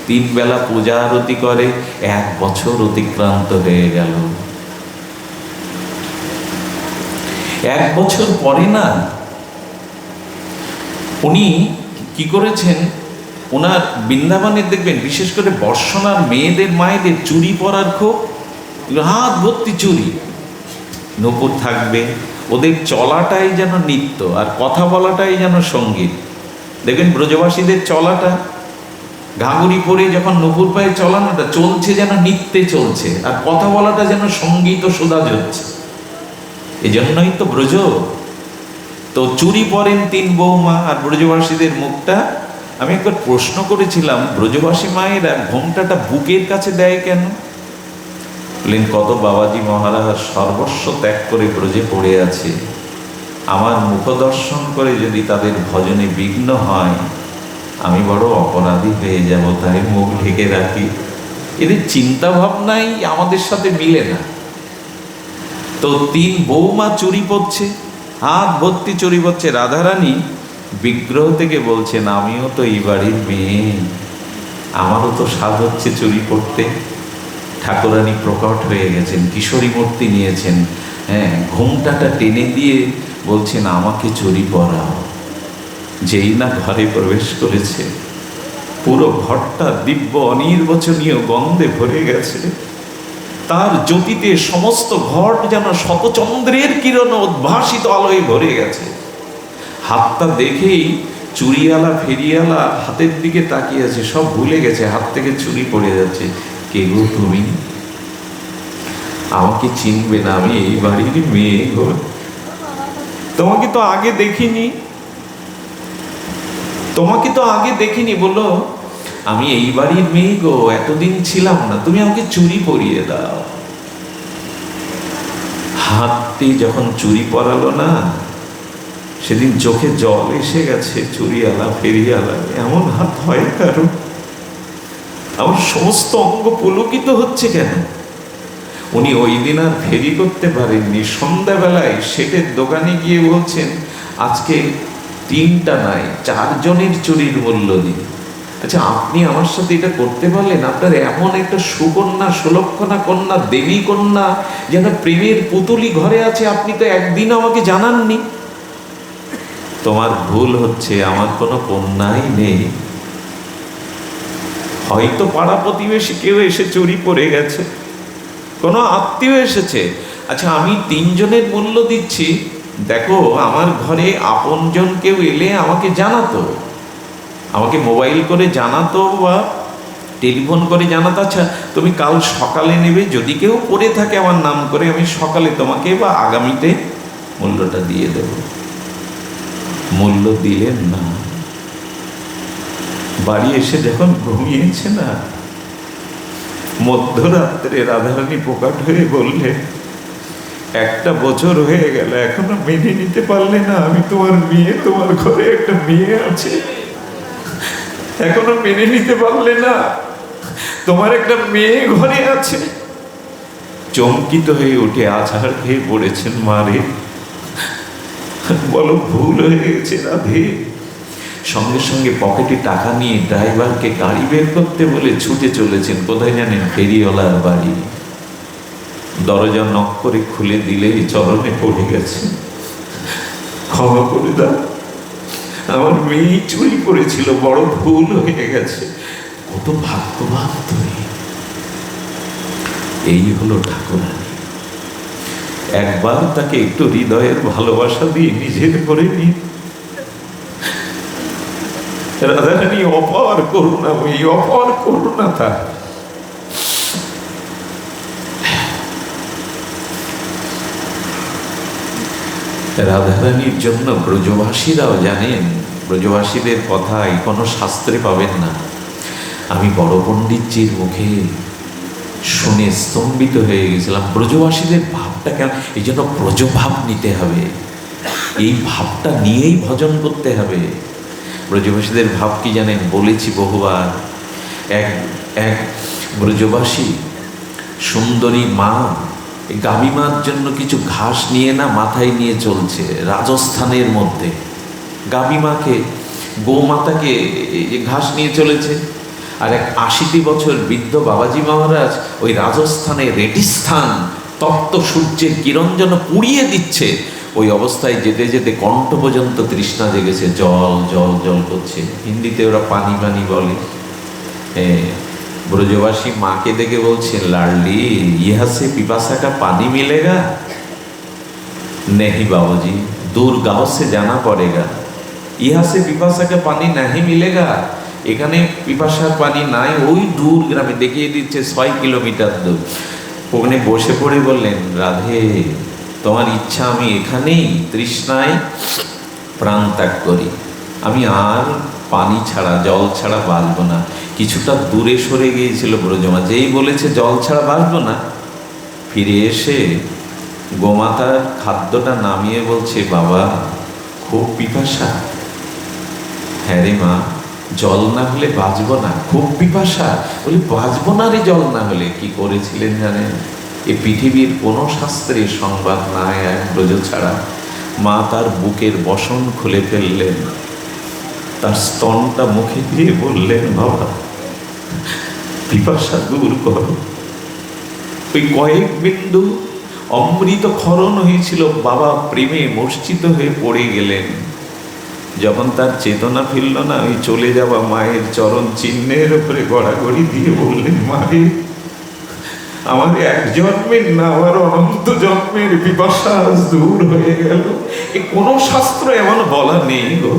3 বেলা পূজা আরতি করে। 1 বছর অতিক্রান্ত হয়ে গেল। 1 বছর পরে না উনি কি করেছেন, ওনার বৃন্দাবনের দেখবেন বিশেষ করে বর্ষনার মেয়েদের মায়েদের চুড়ি পরার খুব, হাত ভর্তি চুড়ি, নূপুর থাকবে, ওদের চলাটাই যেন নৃত্য আর কথা বলাটাই যেন সঙ্গীত। দেখবেন ব্রজবাসীদের চলাটা, ঘাগরি পরে যখন নূপুর পায়ে চলানোটা চলছে যেন নৃত্যে চলছে, আর কথা বলাটা যেন সঙ্গীত ও সুধা যাচ্ছে। এই জন্যই তো ব্রজ। তো চুরি পরেন 3 বৌমা, আর ব্রজবাসীদের মুখটা, আমি একবার প্রশ্ন করেছিলাম, ব্রজবাসী মায়েরা ঘোমটাটা বুকের কাছে দেয় কেন? বললেন, কত বাবাজি মহারাজ সর্বস্ব ত্যাগ করে ব্রজে পড়ে আছে, আমার মুখ দর্শন করে যদি তাদের ভজনে বিঘ্ন হয় আমি বড় অপরাধী হয়ে যাব, তাই মুখ ঢেকে রাখি। এদের চিন্তা ভাবনাই আমাদের সাথে মিলে না। তো 3 বৌমা চুরি পড়ছে, হাত ভর্তি চুরি পড়ছে। রাধারানী বিগ্রহ থেকে বলছেন, আমিও তো এই বাড়ির মেয়ে, আমারও তো স্বাদ হচ্ছে চুরি পড়তে। ঠাকুরানী প্রকট হয়ে গেছেন, কিশোরী মূর্তি নিয়েছেন, হ্যাঁ, ঘোমটাটা টেনে দিয়ে বলছেন, আমাকে চুরি পরাও। যেই না ঘরে প্রবেশ করেছে, পুরো ঘরটা দিব্য অনির্বচনীয় গন্ধে ভরে গেছে। তার জ্যোতিতে সমস্ত ঘর যেন শতচন্দ্রের কিরণ উদ্ভাসিত আলোয় ভরে গেছে। হাতটা দেখেই চুরিওয়ালা ফেরিওয়ালা হাতের দিকে তাকিয়ে আছে, সব ভুলে গেছে, হাত থেকে চুরি পড়ে যাচ্ছে। কে গো তুমি? আমাকে চিনবে না, আমি এই বাড়ির মেয়ে গো, তোমাকে তো আগে দেখিনি, তোমাকে তো আগে দেখিনি। বলো, আমি এই বাড়ির মেয়ে গো, এতদিন ছিলাম না, তুমি আমাকে চুরি পরিয়ে দাও। হাতটি যখন চুরি পরালো না, সেদিন চোখে জল এসে গেছে। চুরিওয়ালা ফেরিওয়ালা, এমন হাত হয় কারো? আমার সমস্ত অঙ্গ পুলকিত হচ্ছে কেন? উনি ওই দিন আর ফেরি করতে পারেননি। সন্ধ্যাবেলায় শেঠের দোকানে গিয়ে বলছেন, আজকে 3টা নাই 4 জনের চুরির মূল্য দিন। আচ্ছা, আপনি আমার সাথে এটা করতে পারলেন? আপনার এমন একটা সুকন্যা, সুলক্ষণা কন্যা, দেবী কন্যা, যেন প্রেমের পুতুলি ঘরে আছে, আপনি তো একদিন আমাকে জানাননি। তোমার ভুল হচ্ছে, আমার কোনো কন্যাই নেই, হয়তো পাড়া প্রতিবেশী কেউ এসে চুরি পড়ে গেছে, কোনো আত্মীয় এসেছে। আচ্ছা, আমি 3 জনের মূল্য দিচ্ছি, দেখো আমার ঘরে আপনজন কেউ এলে আমাকে জানাতো, আমাকে মোবাইল করে জানাতো বা টেলিফোন করে জানাতো, আচ্ছা তুমি কাল সকালে নেবে, যদি কেউ পড়ে থাকে আমার নাম করে, আমি সকালে তোমাকে বা আগামীতে মূল্যটা দিয়ে দেব। মূল্য দিলেন না। বাড়ি এসে যখন ঘুমিয়েছে না, মধ্যরাত্রে রাধারানী প্রকট হয়ে বললেন, 1টা বছর হয়ে গেল, এখনো মেনে নিতে পারলে না আমি তোমার মেয়ে, তোমার ঘরে একটা মেয়ে আছে, এখনো মেনে নিতে পারলে না তোমার একটা মেয়ে ঘরে আছে। চমকিত হয়ে উঠে আছাড় খেয়ে পড়েছেন, মারে বলো ভুল হয়ে গেছে রাধে। সঙ্গে সঙ্গে পকেটে টাকা নিয়ে ড্রাইভারকে গাড়ি বের করতে বলে ছুটে চলেছেন। কোথায় জানেন? ফেরিওয়ালার বাড়ি। দরজা নক করে খুলে দিলেই চরণে পড়ে গেছে, ক্ষমা করে দাও, আমার মেয়ে চুরি করেছিল, বড় ভুল হয়ে গেছে। কত ভাগ্যবান তুমি। এই হলো ঠাকুরানী। একবার তাকে একটু হৃদয়ের ভালোবাসা দিয়ে নিজের করে নিয়ে রাধারানী অপার করুণাময়ী, অপার করুণা তার। রাধারানীর জন্য ব্রজবাসীরাও জানেন, ব্রজবাসীদের কথাই কোনো শাস্ত্রে পাবেন না। আমি বড় পণ্ডিতজির মুখে শুনে স্তম্ভিত হয়ে গেছিলাম। ব্রজবাসীদের ভাবটা কেন, এই জন্য ব্রজভাব নিতে হবে, এই ভাবটা নিয়েই ভজন করতে হবে। ব্রজবাসীদের ভাব কি জানেন? বলেছি বহুবার। এক এক ব্রজবাসী সুন্দরী মা গাভী মার জন্য কিছু ঘাস নিয়ে না মাথায় নিয়ে চলছে রাজস্থানের মধ্যে। গাভী মাকে, গোমাতাকে ঘাস নিয়ে চলেছে। আর এক ৮০ বছর বৃদ্ধ বাবাজি মহারাজ ওই রাজস্থানে রেটিস্থান তপ্ত সূর্যের কিরণ যেন পুড়িয়ে দিচ্ছে। ওই অবস্থায় যেতে যেতে কণ্ঠ পর্যন্ত তৃষ্ণা জেগেছে, জল জল জল করছে। হিন্দিতে ওরা পানি পানি বলে। ब्रजवासी माँ के देखे बोलছে, लाडली यहाँ से पिपासा का पानी मिलेगा? नहीं बाबूजी, दूर गांव से जाना पड़ेगा। यहाँ से पिपासा का पानी नहीं मिलेगा। এখানে পিপাসার পানি নাই, ওই দূর গ্রামে দেখিয়ে দিচ্ছে ৬ কিলোমিটার দূর। ওখানে বসে পড়ে বললেন, রাধে তোমার ইচ্ছা আমি এখানেই তৃষ্ণায় প্রাণ ত্যাগ করি, আমি আর পানি ছাড়া জল ছাড়া বাঁচব না। কিছুটা দূরে সরে গিয়েছিল ব্রজমা, যেই বলেছে জল ছাড়া বাঁচব না, ফিরে এসে গোমাতার খাদ্যটা নামিয়ে বলছে, বাবা খুব পিপাসা? হ্যাঁ রে মা, জল না হলে বাঁচব না, খুব পিপাসা। বলি বাঁচব না রে জল না হলে? কি করেছিলেন জানেন? এ পৃথিবীর কোনো শাস্ত্রে সংবাদ নাই এক ব্রজ ছাড়া। মা তার বুকের বসন খুলে ফেললেন, তার স্তনটা মুখে দিয়ে বললেন, বাবা পিপাসা দূর করো। ওই কয়েক বিন্দু অমৃত ক্ষরণ হয়েছিল, বাবা প্রেমে মূর্ছিত হয়ে পড়ে গেলেন। যখন তার চেতনা ফিরল না, ওই চলে যাওয়া মায়ের চরণ চিহ্নের উপরে গড়াগড়ি দিয়ে বললেন, মারে আমার এক জন্মের না, আমার অনন্ত জন্মের পিপাসা দূর হয়ে গেল। এ কোনো শাস্ত্র এমন বলা নেই গো।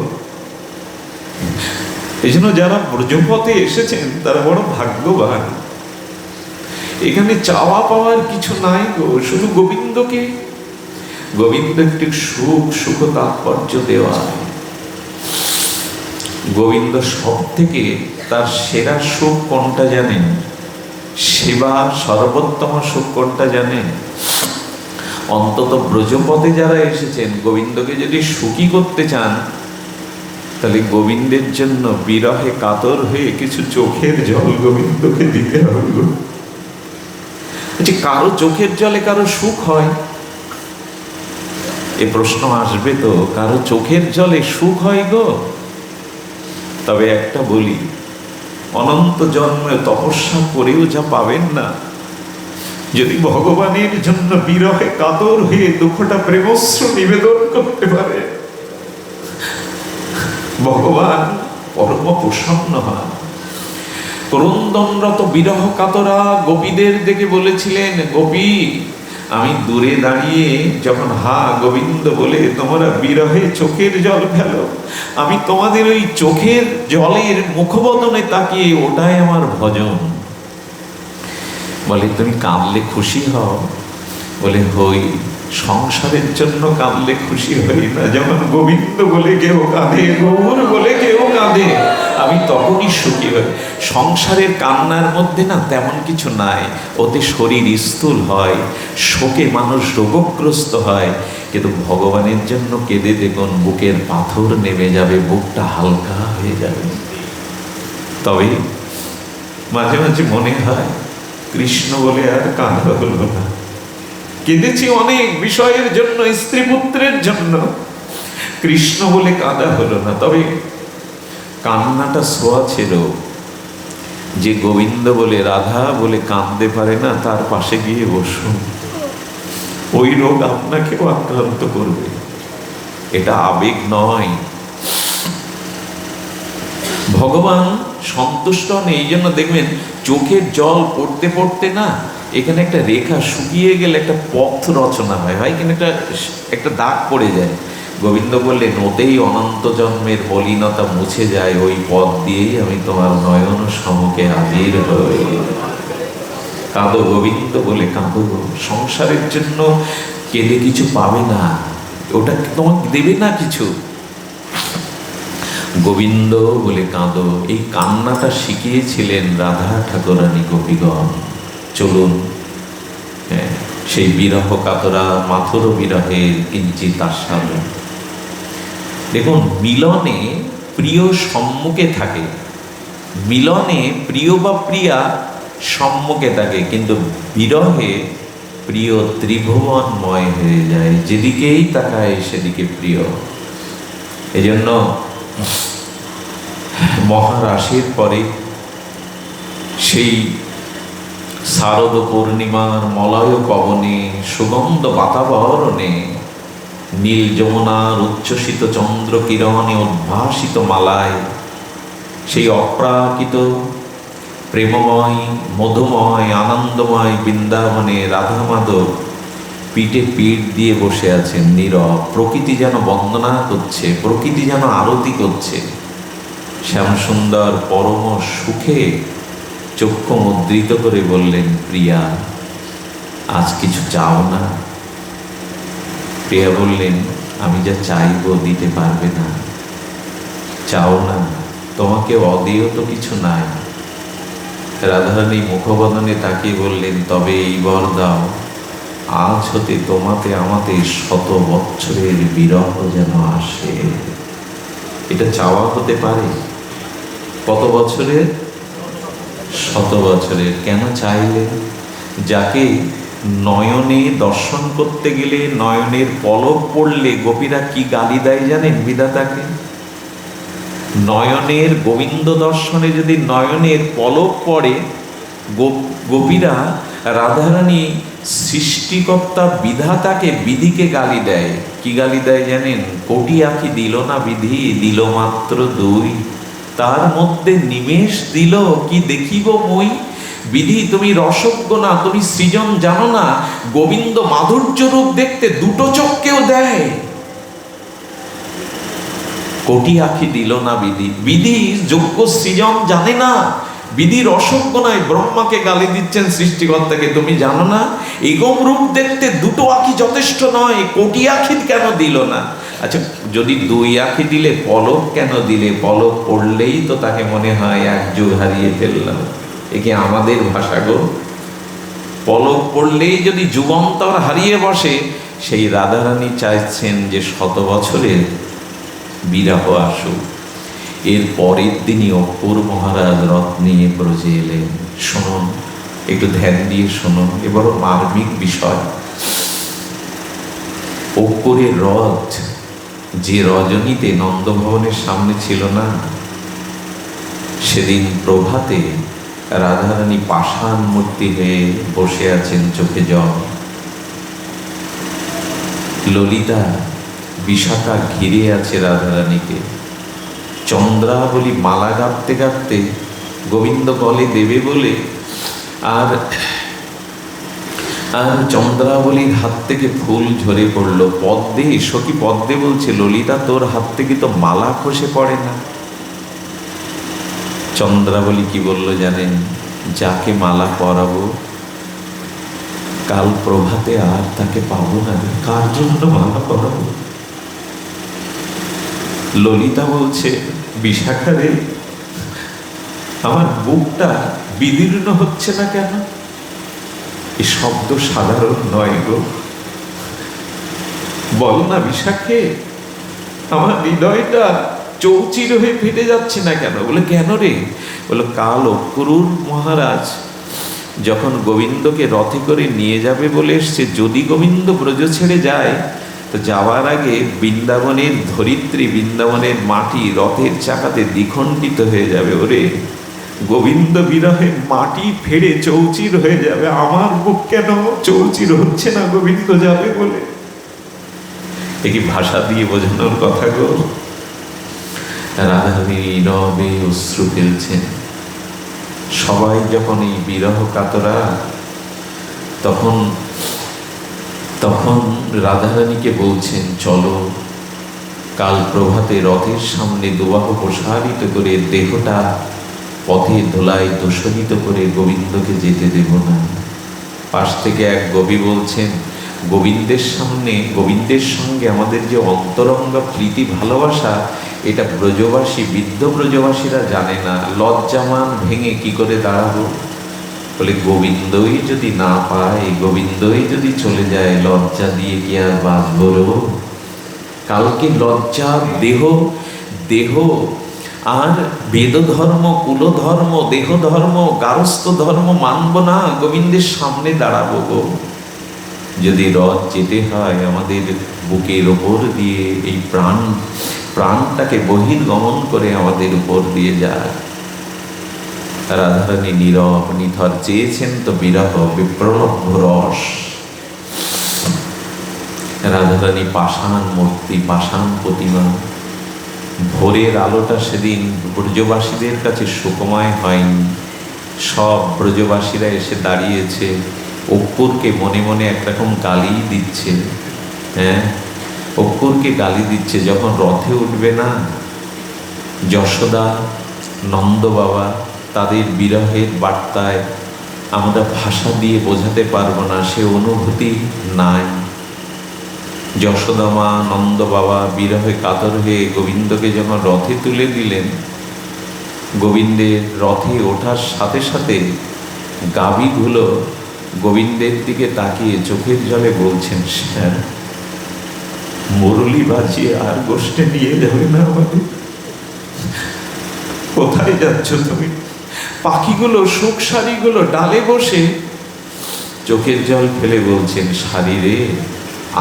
এই জন্য যারা ব্রজপথে এসেছেন তারা বড় ভাগ্যবান। এখানে চাওয়া পাওয়ার কিছু নাই গো, শুধু গোবিন্দকে, গোবিন্দ একটি সুখ সুখ তাৎপর্য দেওয়া। গোবিন্দ সব থেকে তার সেরা সুখ কোনটা জানেন? সেবা সর্বোত্তম সুখ কোনটা জানেন? অন্তত ব্রজপথে যারা এসেছেন গোবিন্দকে যদি সুখী করতে চান, তাহলে গোবিন্দের জন্য বিরহে কাতর হয়ে কিছু চোখের জল গোবিন্দকে দিতে হবে। কারো চোখের জলে কারো সুখ হয়? এ প্রশ্ন আসবে তো, কারো চোখের জলে সুখ হয় গো? তবে একটা বলি, অনন্ত জন্মে তপস্যা করেও যা পাবেন না, যদি ভগবানের জন্য বিরহে কাতর হয়ে দুঃখটা প্রেমশ্রু নিবেদন করতে পারে, ভগবান পরম প্রসন্ন হন। ক্রন্দনরত বিরহ কাতরা গোপীদের দেখে বলেছিলেন, গোপী আমি দূরে দাঁড়িয়ে যখন হা গোবিন্দ বলে তোমরা বিরহে চোখের জল ফেলো, আমি তোমাদের ওই চোখের জলের মুখবদনে তাকিয়ে, ওটাই আমার ভজন। বলে তুমি কাঁদলে খুশি হও? বলে হই, সংসারের জন্য কাঁদলে খুশি হই না। যখন গোবিন্দ বলে কেউ কাঁদে, গৌর বলে কেউ কাঁদে, আমি তখনই সুখী হই। সংসারের কান্নার মধ্যে না তেমন কিছু নাই, ওতে শরীর স্থূল হয়, শোকে মানুষ রোগগ্রস্ত হয়। কিন্তু ভগবানের জন্য কেঁদে দেখুন, বুকের পাথর নেমে যাবে, বুকটা হালকা হয়ে যাবে। তবে মাঝে মাঝে মনে হয় কৃষ্ণ বলে আর কাঁদা হলো না। কেঁদেছি অনেক বিষয়ের জন্য, স্ত্রী পুত্রের জন্য, কৃষ্ণ বলে কাঁদা হলো না। তবে কান্নাটা ছোঁয়া ছিল, যে গোবিন্দ বলে রাধা বলে কাঁদতে পারে না, তার পাশে গিয়ে বসুন, ওই রোগ আপনাকেও আক্রান্ত করবে। এটা আবেগ নয়, ভগবান সন্তুষ্ট হন। এই জন্য দেখবেন চোখের জল পড়তে পড়তে না এখানে একটা রেখা শুকিয়ে গেলে একটা পথ রচনা হয়, হয় কিন্তু একটা দাগ পড়ে যায়। গোবিন্দ বললেন, ওতেই অনন্ত জন্মের মলিনতা মুছে যায়, ওই পথ দিয়েই আমি তোমার নয়ন সমুখে হাজির হই। কাঁদো গোবিন্দ বলে কাঁদো, সংসারের জন্য কেঁদে কিছু পাবে না, ওটা তোমাকে দেবে না কিছু। গোবিন্দ বলে কাঁদো, এই কান্নাটা শিখিয়েছিলেন রাধা ঠাকুরানী গোপীগণ। চলুন সেই বিরহ কাতরা মাথুর বিরহের কিঞ্চিত আস্বাদন। দেখুন, মিলনে প্রিয় সম্মুখে থাকে, মিলনে প্রিয় বা প্রিয়া সম্মুখে থাকে, কিন্তু বিরহে প্রিয় ত্রিভুবনময় হয়ে যায়, যেদিকেই তাকায় সেদিকে প্রিয়। এজন্য মহারাশির পরে সেই শারদ পূর্ণিমার মলয় পবনে, সুগন্ধ বাতাবরণে, নীল যমুনার উচ্ছ্বসিত চন্দ্র কিরণে উদ্ভাসিত মালায় সেই অপ্রাকৃত প্রেমময় মধুময় আনন্দময় বৃন্দাবনে রাধা মাধব পিঠে পিঠ দিয়ে বসে আছেন নীরব। প্রকৃতি যেন বন্দনা করছে, প্রকৃতি যেন আরতি করছে। শ্যামসুন্দর পরম সুখে চক্ষু মুদ্রিত করে বললেন, প্রিয়া আজ কিছু চাও না? প্রিয়া বললেন, আমি যা চাইব দিতে পারবে না। চাও না? তোমাকে অদেয় তো কিছু নাই। রাধারানী মুখবদনে তাকিয়ে বললেন, তবে এই বর দাও, আজ হতে তোমাতে আমাতে 100 বৎসরের বিরহ যেন আসে। এটা চাওয়া হতে পারে? কত বছরের? 100 বছরের। কেন চাইলেন? যাকে নয়নে দর্শন করতে গেলে, নয়নের পলক পড়লে গোপীরা কি গালি দেয় জানেন বিধাতাকে? নয়নের গোবিন্দ দর্শনে যদি নয়নের পলক পড়ে, গোপীরা রাধারানী সৃষ্টিকর্তা বিধাতাকে, বিধিকে গালি দেয়। কি গালি দেয় জানেন? কোটি আঁখি দিল না বিধি, দিল মাত্র 2, তার মধ্যে নিমেষ দিল কি দেখিব মই। বিধি তুমি রসজ্ঞ না, তুমি সৃজন জানো না, গোবিন্দ মাধুর্য রূপ দেখতে 2 চোখকেও দেয়। কোটি আঁখি দিল না বিধি, বিধি যোগ্য সৃজন জানে না, বিধি রসজ্ঞ নয়। ব্রহ্মাকে গালি দিচ্ছেন সৃষ্টিকর্তাকে, তুমি জানো না এগম রূপ দেখতে 2 আঁখি যথেষ্ট নয়, কোটি আঁখি কেন দিল না? আচ্ছা, যদি 2 আঁখি দিলে পলক কেন দিলে? পলক পড়লেই তো তাকে মনে হয় 1 যুগ হারিয়ে ফেললাম। এ কি আমাদের ভাষা গো? পলক পড়লেই যদি যুগান্তর হারিয়ে বসে, সেই রাধারানী চাইছেন যে 100 বছরের বিরহ আসুক। এর পরের দিনই অপুর মহারাজ রথ নিয়ে ব্রজে এলেন। শুনুন, একটু ধ্যান দিয়ে শুনুন, এবার মার্মিক বিষয়। অপুরের রথ যে রজনীতে নন্দভবনের সামনে ছিল না, সেদিন প্রভাতে রাধারানী পাষাণ মূর্তি হয়ে বসে আছেন, চোখে জল। ললিতা বিশাখা ঘিরে আছে রাধারানীকে। চন্দ্রাবলী মালা গাঁথতে গাঁথতে গোবিন্দ গলে দেবে বলে, আর চন্দ্রাবলীর হাত থেকে ফুল ঝরে পড়ল। পদ্মে, সখী পদ্মে বলছে, ললিতা তোর হাত থেকে তো মালা খসে পড়ে না। চন্দ্রাবলী কি বলল জানেন? যাকে মালা পরাবো কাল প্রভাতে আর তাকে পাবো না, কার জন্য মালা পরাবো? ললিতা বলছে, বিশাখারে আমার বুকটা বিদীর্ণ হচ্ছে না কেন? এই শব্দ সাধারণ নয় গো, বল না বিশাখে, আমার হৃদয়টা চৌচির হয়ে ফেটে যাচ্ছে না কেন? বলে কেন রে? বলে কাল অক্রুর মহারাজ যখন গোবিন্দকে রথে করে নিয়ে যাবে বলে এসছে, যদি গোবিন্দ ব্রজ ছেড়ে যায় তো যাওয়ার আগে বৃন্দাবনের ধরিত্রী, বৃন্দাবনের মাটি রথের চাকাতে দ্বিখণ্ডিত হয়ে যাবে। ওরে, গোবিন্দ বিরহে মাটি ফেড়ে চৌচির হয়ে যাবে, আমার বুক কেন চৌচির হচ্ছে না গোবিন্দ যাবে বলে? এ কি ভাষা দিয়ে বোঝানোর কথা গো? রাধারানী নীরবে অশ্রু ফেলছেন। সবাই যখন এই বিরহ কাতরা, তখন তখন রাধারানীকে বলছেন, চলো কাল প্রভাতে রথের সামনে দুবাহু প্রসারিত করে দেহটা পথে ধোলায় দূষণিত করে গোবিন্দকে যেতে দেব না। পাশ থেকে এক কবি বলছেন, গোবিন্দের সঙ্গে আমাদের যে অন্তরঙ্গ প্রীতি ভালোবাসা, এটা ব্রজবাসী, বৃদ্ধ ব্রজবাসীরা জানে না। লজ্জামান ভেঙে কি করে দাঁড়াবো? বলে গোবিন্দই যদি না পায়, গোবিন্দই যদি চলে যায়, লজ্জা দিয়ে কি আর বাঁচবো? কালকে লজ্জা দেহ আর বেদ ধর্ম, কুল ধর্ম, দেহ ধর্ম, গারস্থ ধর্ম মানব না, গোবিন্দের সামনে দাঁড়াবো গো। যদি রথ যেতে হয় আমাদের বুকের ওপর দিয়ে, এই প্রাণটাকে বহির্গমন করে আমাদের উপর দিয়ে যায়। রাধারানী নীরব নিথর চেয়েছেন তো বিরহ বিপ্রলব্ধ রস। রাধারানী পাষাণ মূর্তি, পাষাণ প্রতিমা। ভোরের আলোটা সেদিন ব্রজবাসীদের কাছে সুখময় হয়নি। সব ব্রজবাসীরা এসে দাঁড়িয়েছে, অক্কুরকে মনে মনে একরকম গালি দিচ্ছে। হ্যাঁ, অক্কুরকে গালি দিচ্ছে। যখন রথে উঠবে না, যশোদা, নন্দ বাবা, তাদের বিরহের বার্তায় আমরা ভাষা দিয়ে বোঝাতে পারবো না, সে অনুভূতি নাই। যশোদা মা, নন্দ বাবা বিরহে কাতর হয়ে গোবিন্দকে যখন রথে তুলে দিলেন, গোবিন্দের রথে ওঠার সাথে সাথে গাভীগুলো গোবিন্দের দিকে তাকিয়ে চোখের জলে বলছেন, স্যার মুরলি বাজিয়ে আর গোষ্ঠে নিয়ে যাবে না আমাদের? কোথায় যাচ্ছ তুমি? পাখিগুলো, শোক শাড়িগুলো ডালে বসে চোখের জল ফেলে বলছেন, শাড়ি রে,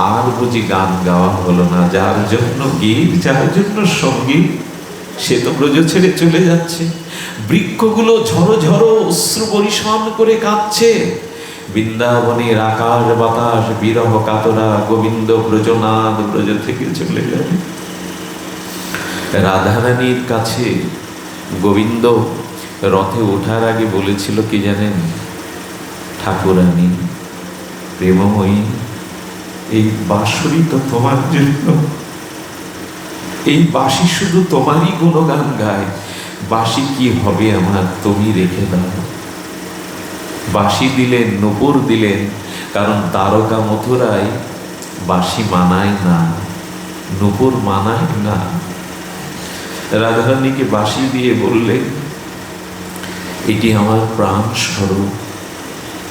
আর বুঝি গান গাওয়া হলো না? যার জন্য গীত, যার জন্য সঙ্গীত, সে তো ব্রজ ছেড়ে চলে যাচ্ছে। বৃক্ষগুলো ঝড়ো ঝড়ো অশ্রু বরিশন করে কাঁদছে। বৃন্দাবনের আকাশ বাতাস বিরহ কাতরা, গোবিন্দ ব্রজনাথ ব্রজ থেকে চলে যাবে। রাধারানীর কাছে গোবিন্দ রথে ওঠার আগে বলেছিল কি জানেন? ঠাকুরানী, প্রেমময়ী, এই বাঁশরি তো তোমার জন্য, এই বাঁশি শুধু তোমারই গুণগান গায়। বাঁশি কি হবে আমার, তুমি রেখে দাও। বাঁশি দিলেন, নূপুর দিলেন, কারণ দ্বারকা মথুরায় বাঁশি মানায় না, নূপুর মানায় না। রাধারানীকে বাঁশি দিয়ে বললেন, এটি আমার প্রাণ স্বরূপ।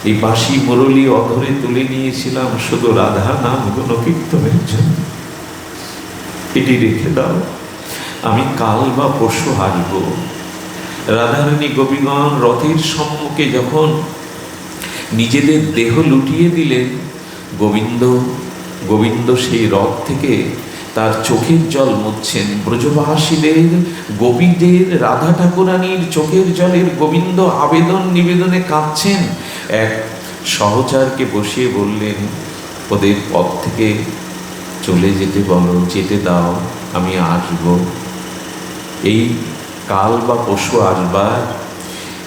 এই বাঁশি মুরলী অধরে তুলে নিয়েছিলাম শুধু রাধা নাম গুণকীর্তনের জন্য। এটি রেখে দাও, আমি কাল বা পরশু হারব। রাধারানী গোপীগণ রথের সম্মুখে যখন নিজেদের দেহ লুটিয়ে দিলেন, গোবিন্দ সেই রথ থেকে তার চোখের জল মুছছেন। ব্রজবাসীদের, গোপীদের, রাধা ঠাকুরানীর চোখের জলের গোবিন্দ আবেদন নিবেদনে কাঁদছেন। এক সহচরকে বসিয়ে বললেন, ওদের পথ থেকে চলে যেতে বলো, যেতে দাও, আমি আসব। এই কাল বা পশু আসবার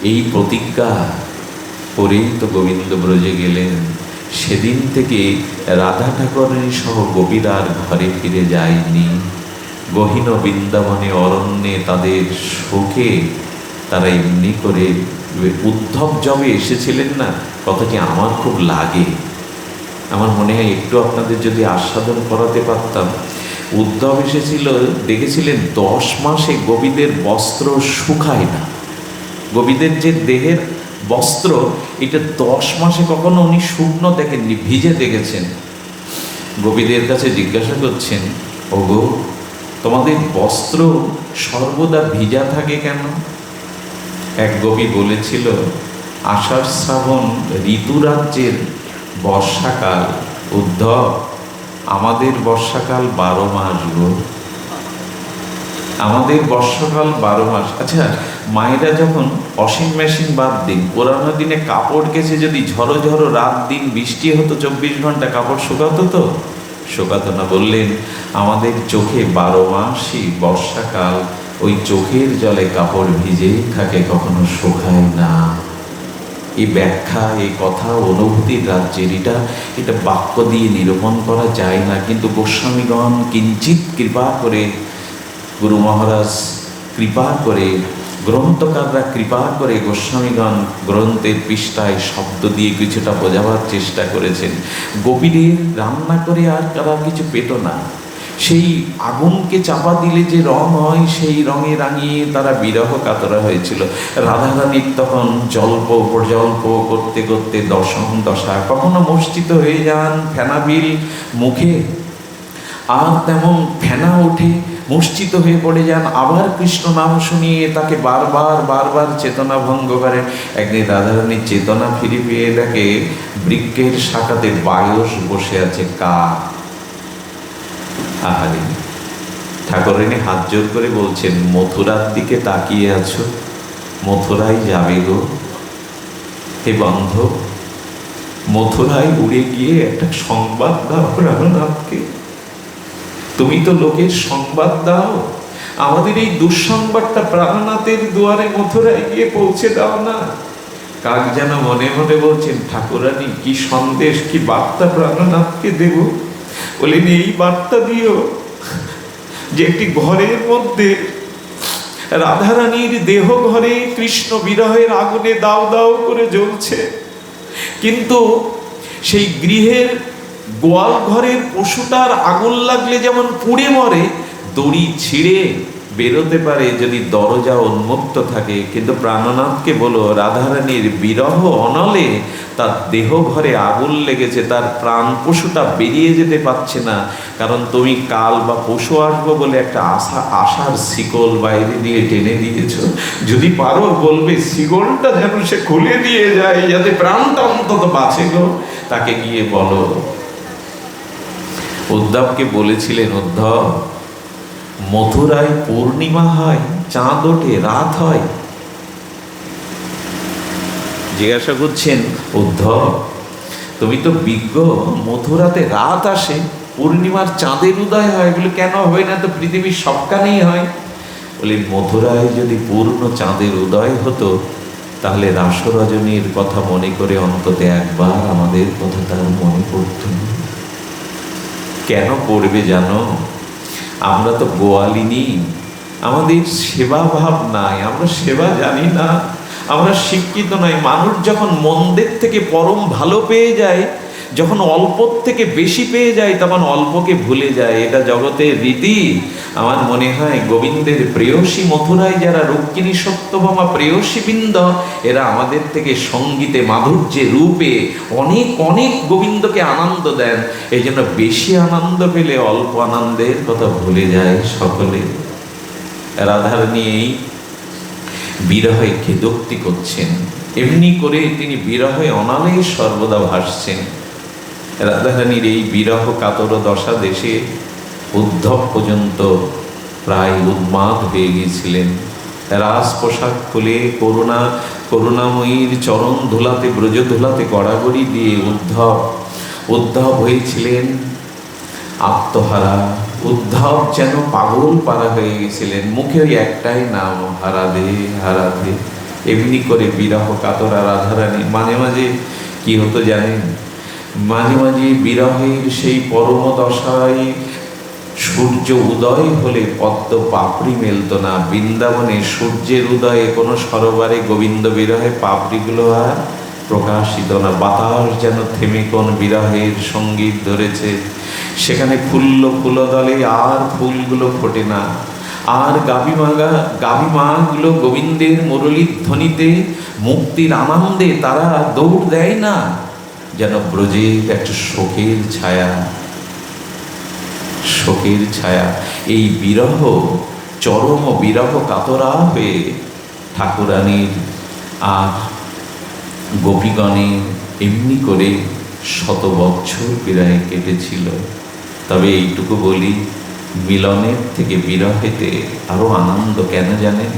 এই প্রতিজ্ঞা করেই তো গোবিন্দ ব্রজে গেলেন। সেদিন থেকে রাধা ঠাকুরানী সহ গোপীরা আর ঘরে ফিরে যায়নি। গহীন বৃন্দাবনে অরণ্যে তাদের শোকে তারা এমনি করে, উদ্ধব যবে এসেছিলেন না, কথাটি আমার খুব লাগে। আমার মনে হয় একটু আপনাদের যদি আস্বাদন করাতে পারতাম। উদ্ধব এসেছিল, দেখেছিলেন 10 মাসে গোপীদের বস্ত্র শুকায় না। গোপীদের যে দেহের বস্ত্র, এটা 10 মাসে কখনো উনি শুকনো দেখেননি, ভিজে দেখেছেন। গোপীদের কাছে জিজ্ঞাসা করছেন, ওগো, তোমাদের বস্ত্র সর্বদা ভিজা থাকে কেন? এক গোপী বলেছিল, আষাঢ় শ্রাবণ ঋতুরাজ্যের বর্ষাকাল। উদ্ধব, আমাদের বর্ষাকাল 12 মাস গো, আমাদের বর্ষাকাল 12 মাস। আচ্ছা, মায়েরা যখন ওয়াশিং মেশিন বাদ দিন, পুরানো দিনে কাপড় কেচে যদি ঝড়ো ঝড়ো রাত দিন বৃষ্টি হতো, 24 ঘন্টা কাপড় শুকাতো তো? শুকাতো না। বললেন, আমাদের চোখে 12 মাসই বর্ষাকাল। ওই চোখের জলে কাপড় ভিজেই থাকে, কখনো শুকায় না। এই ব্যাখ্যা, এই কথা অনুভূতির রাজ্যের, এটা বাক্য দিয়ে নিরূপণ করা যায় না। কিন্তু গোস্বামীগণ কিঞ্চিত কৃপা করে, গুরু মহারাজ কৃপা করে, গ্রন্থকাররা কৃপা করে গোস্বামীগণ গ্রন্থের পৃষ্ঠায় শব্দ দিয়ে কিছুটা বোঝাবার চেষ্টা করেছেন। গোপীদের রান্না করে আর তারা কিছু পেত না। সেই আগুনকে চাপা দিলে যে রং হয়, সেই রঙে রাঙিয়ে তারা বিরহ কাতরা হয়েছিল। রাধারানীর তখন জল্প প্রজল্প করতে করতে দশম দশা, কখনো মূর্ছিত হয়ে যান ফেনাবিল মুখে, আর তেমন ফেনা ওঠে, মূর্ছিত হয়ে পড়ে যান, আবার কৃষ্ণ নাম শুনিয়ে তাকে বারবার বারবার চেতনা ভঙ্গ করেন। একদিন রাধারানীর চেতনা ফিরে পেয়ে দেখে বৃক্ষের শাখাতে বায়স বসে আছে। কাক। আহারে, ঠাকুরানী হাত জোর করে বলছেন, মথুরার দিকে তাকিয়ে আছো, মথুরায় যাবে গো। হে বান্ধব, মথুরায় উড়ে গিয়ে একটা সংবাদ দাও রামনাথকে। তুমি তো লোকের সংবাদ দাও, আমাদের এই দুঃসংবাদটা প্রাণনাথের দুয়ারে মথুরায় গিয়ে পৌঁছে দাও না। কাক যেন মনে মনে বলছেন, ঠাকুরানী কি সন্দেশ, কি বার্তা প্রাণনাথকে দেব? বলেন, এই বার্তা দিও যে একটি ঘরের মধ্যে রাধারানীর দেহ ঘরে কৃষ্ণ বিরহের আগুনে দাও দাও করে জ্বলছে, কিন্তু সেই গৃহের গোয়াল ঘরের পশুটার আগুন লাগলে যেমন পুড়ে মরে, দড়ি ছিঁড়ে বেরোতে পারে যদি দরজা উন্মুক্ত থাকে। কিন্তু প্রাণনাথকে বলো, রাধারানীর বিরহ অনলে তার দেহ ঘরে আগুন লেগেছে, তার প্রাণ পশুটা বেরিয়ে যেতে পারছে না, কারণ তুমি কাল বা পশু আসবো বলে একটা আশার শিকল বাইরে দিয়ে টেনে দিয়েছ। যদি পারো বলবে শিকলটা যেন সে খুলে দিয়ে যায়, যাতে প্রাণটা অন্তত বাঁচে গো। তাকে গিয়ে বলো। উদ্ধবকে বলেছিলেন, উদ্ধব, মথুরায় পূর্ণিমা হয়, চাঁদ ওঠে, রাত হয়। জিজ্ঞাসা করছেন, উদ্ধব তুমি তো বিজ্ঞ, মথুরাতে রাত আসে, পূর্ণিমার চাঁদের উদয় হয়, বলে কেন হয় না? তো পৃথিবীর সবখানেই হয়। বলে, মথুরায় যদি পূর্ণ চাঁদের উদয় হতো, তাহলে রাসরজনীর কথা মনে করে অন্তত একবার আমাদের কথা তার মনে পড়ত। কেন পড়বে জানো? আমরা তো গোয়ালিনী, আমাদের সেবা ভাব নাই, আমরা সেবা জানি না, আমরা শিক্ষিত নই। মানুষ যখন মন্দের থেকে পরম ভালো পেয়ে যায়, যখন অল্প থেকে বেশি পেয়ে যায়, তখন অল্পকে ভুলে যায়। এটা জগতের রীতি। আমার মনে হয় গোবিন্দের প্রেয়সী মথুরায় যারা রুক্মিণী সত্যভামা প্রেয়সী বৃন্দ, এরা আমাদের থেকে সঙ্গীতে মাধুর্যে রূপে অনেক অনেক গোবিন্দকে আনন্দ দেন। এই জন্য বেশি আনন্দ পেলে অল্প আনন্দের কথা ভুলে যায় সকলে। রাধারানী এই বিরহে খেদোক্তি করছেন, এমনি করে তিনি বিরহে অনালে সর্বদা ভাসছেন। রাধারানীর এই বিরহ কাতর দশা দেশে উদ্ধব পর্যন্ত প্রায় উন্মাদ হয়ে গিয়েছিলেন। রাস পোশাক খুলে করুণাময়ীর চরণ ধুলাতে, ব্রজ ধুলাতে গড়াগড়ি দিয়ে উদ্ধব হয়েছিলেন আত্মহারা। উদ্ধব যেন পাগল পারা হয়ে গেছিলেন। মুখে ওই একটাই নাম, হারাধে হারাধে। এমনি করে বিরহ কাতরা রাধারানী। মাঝে মাঝে কি হতো জানেন? মাঝে মাঝে বিরহের সেই পরম দশায় সূর্য উদয় হলে পদ্ম পাপড়ি মেলত না। বৃন্দাবনে সূর্যের উদয়ে কোনো সরোবরে গোবিন্দ বিরহে পাপড়িগুলো আর প্রকাশিত না। বাতাস যেন থেমে কোন বিরহের সঙ্গীত ধরেছে। সেখানে ফুলদলে আর ফুলগুলো ফোটে না। আর গাভী মাগুলো গোবিন্দের মুরলীর ধ্বনিতে মুক্তির আনন্দে তারা দৌড় দেয় না। যেন ব্রজের একটা শোকের ছায়া। এই বিরহ, চরম বিরহ কাতরা হয়ে ঠাকুরানীর আর গোপীগণের এমনি করে 100 বছর প্রায় কেটেছিল। তবে এইটুকু বলি, মিলনের থেকে বিরহেতে আরো আনন্দ কেন জানেন?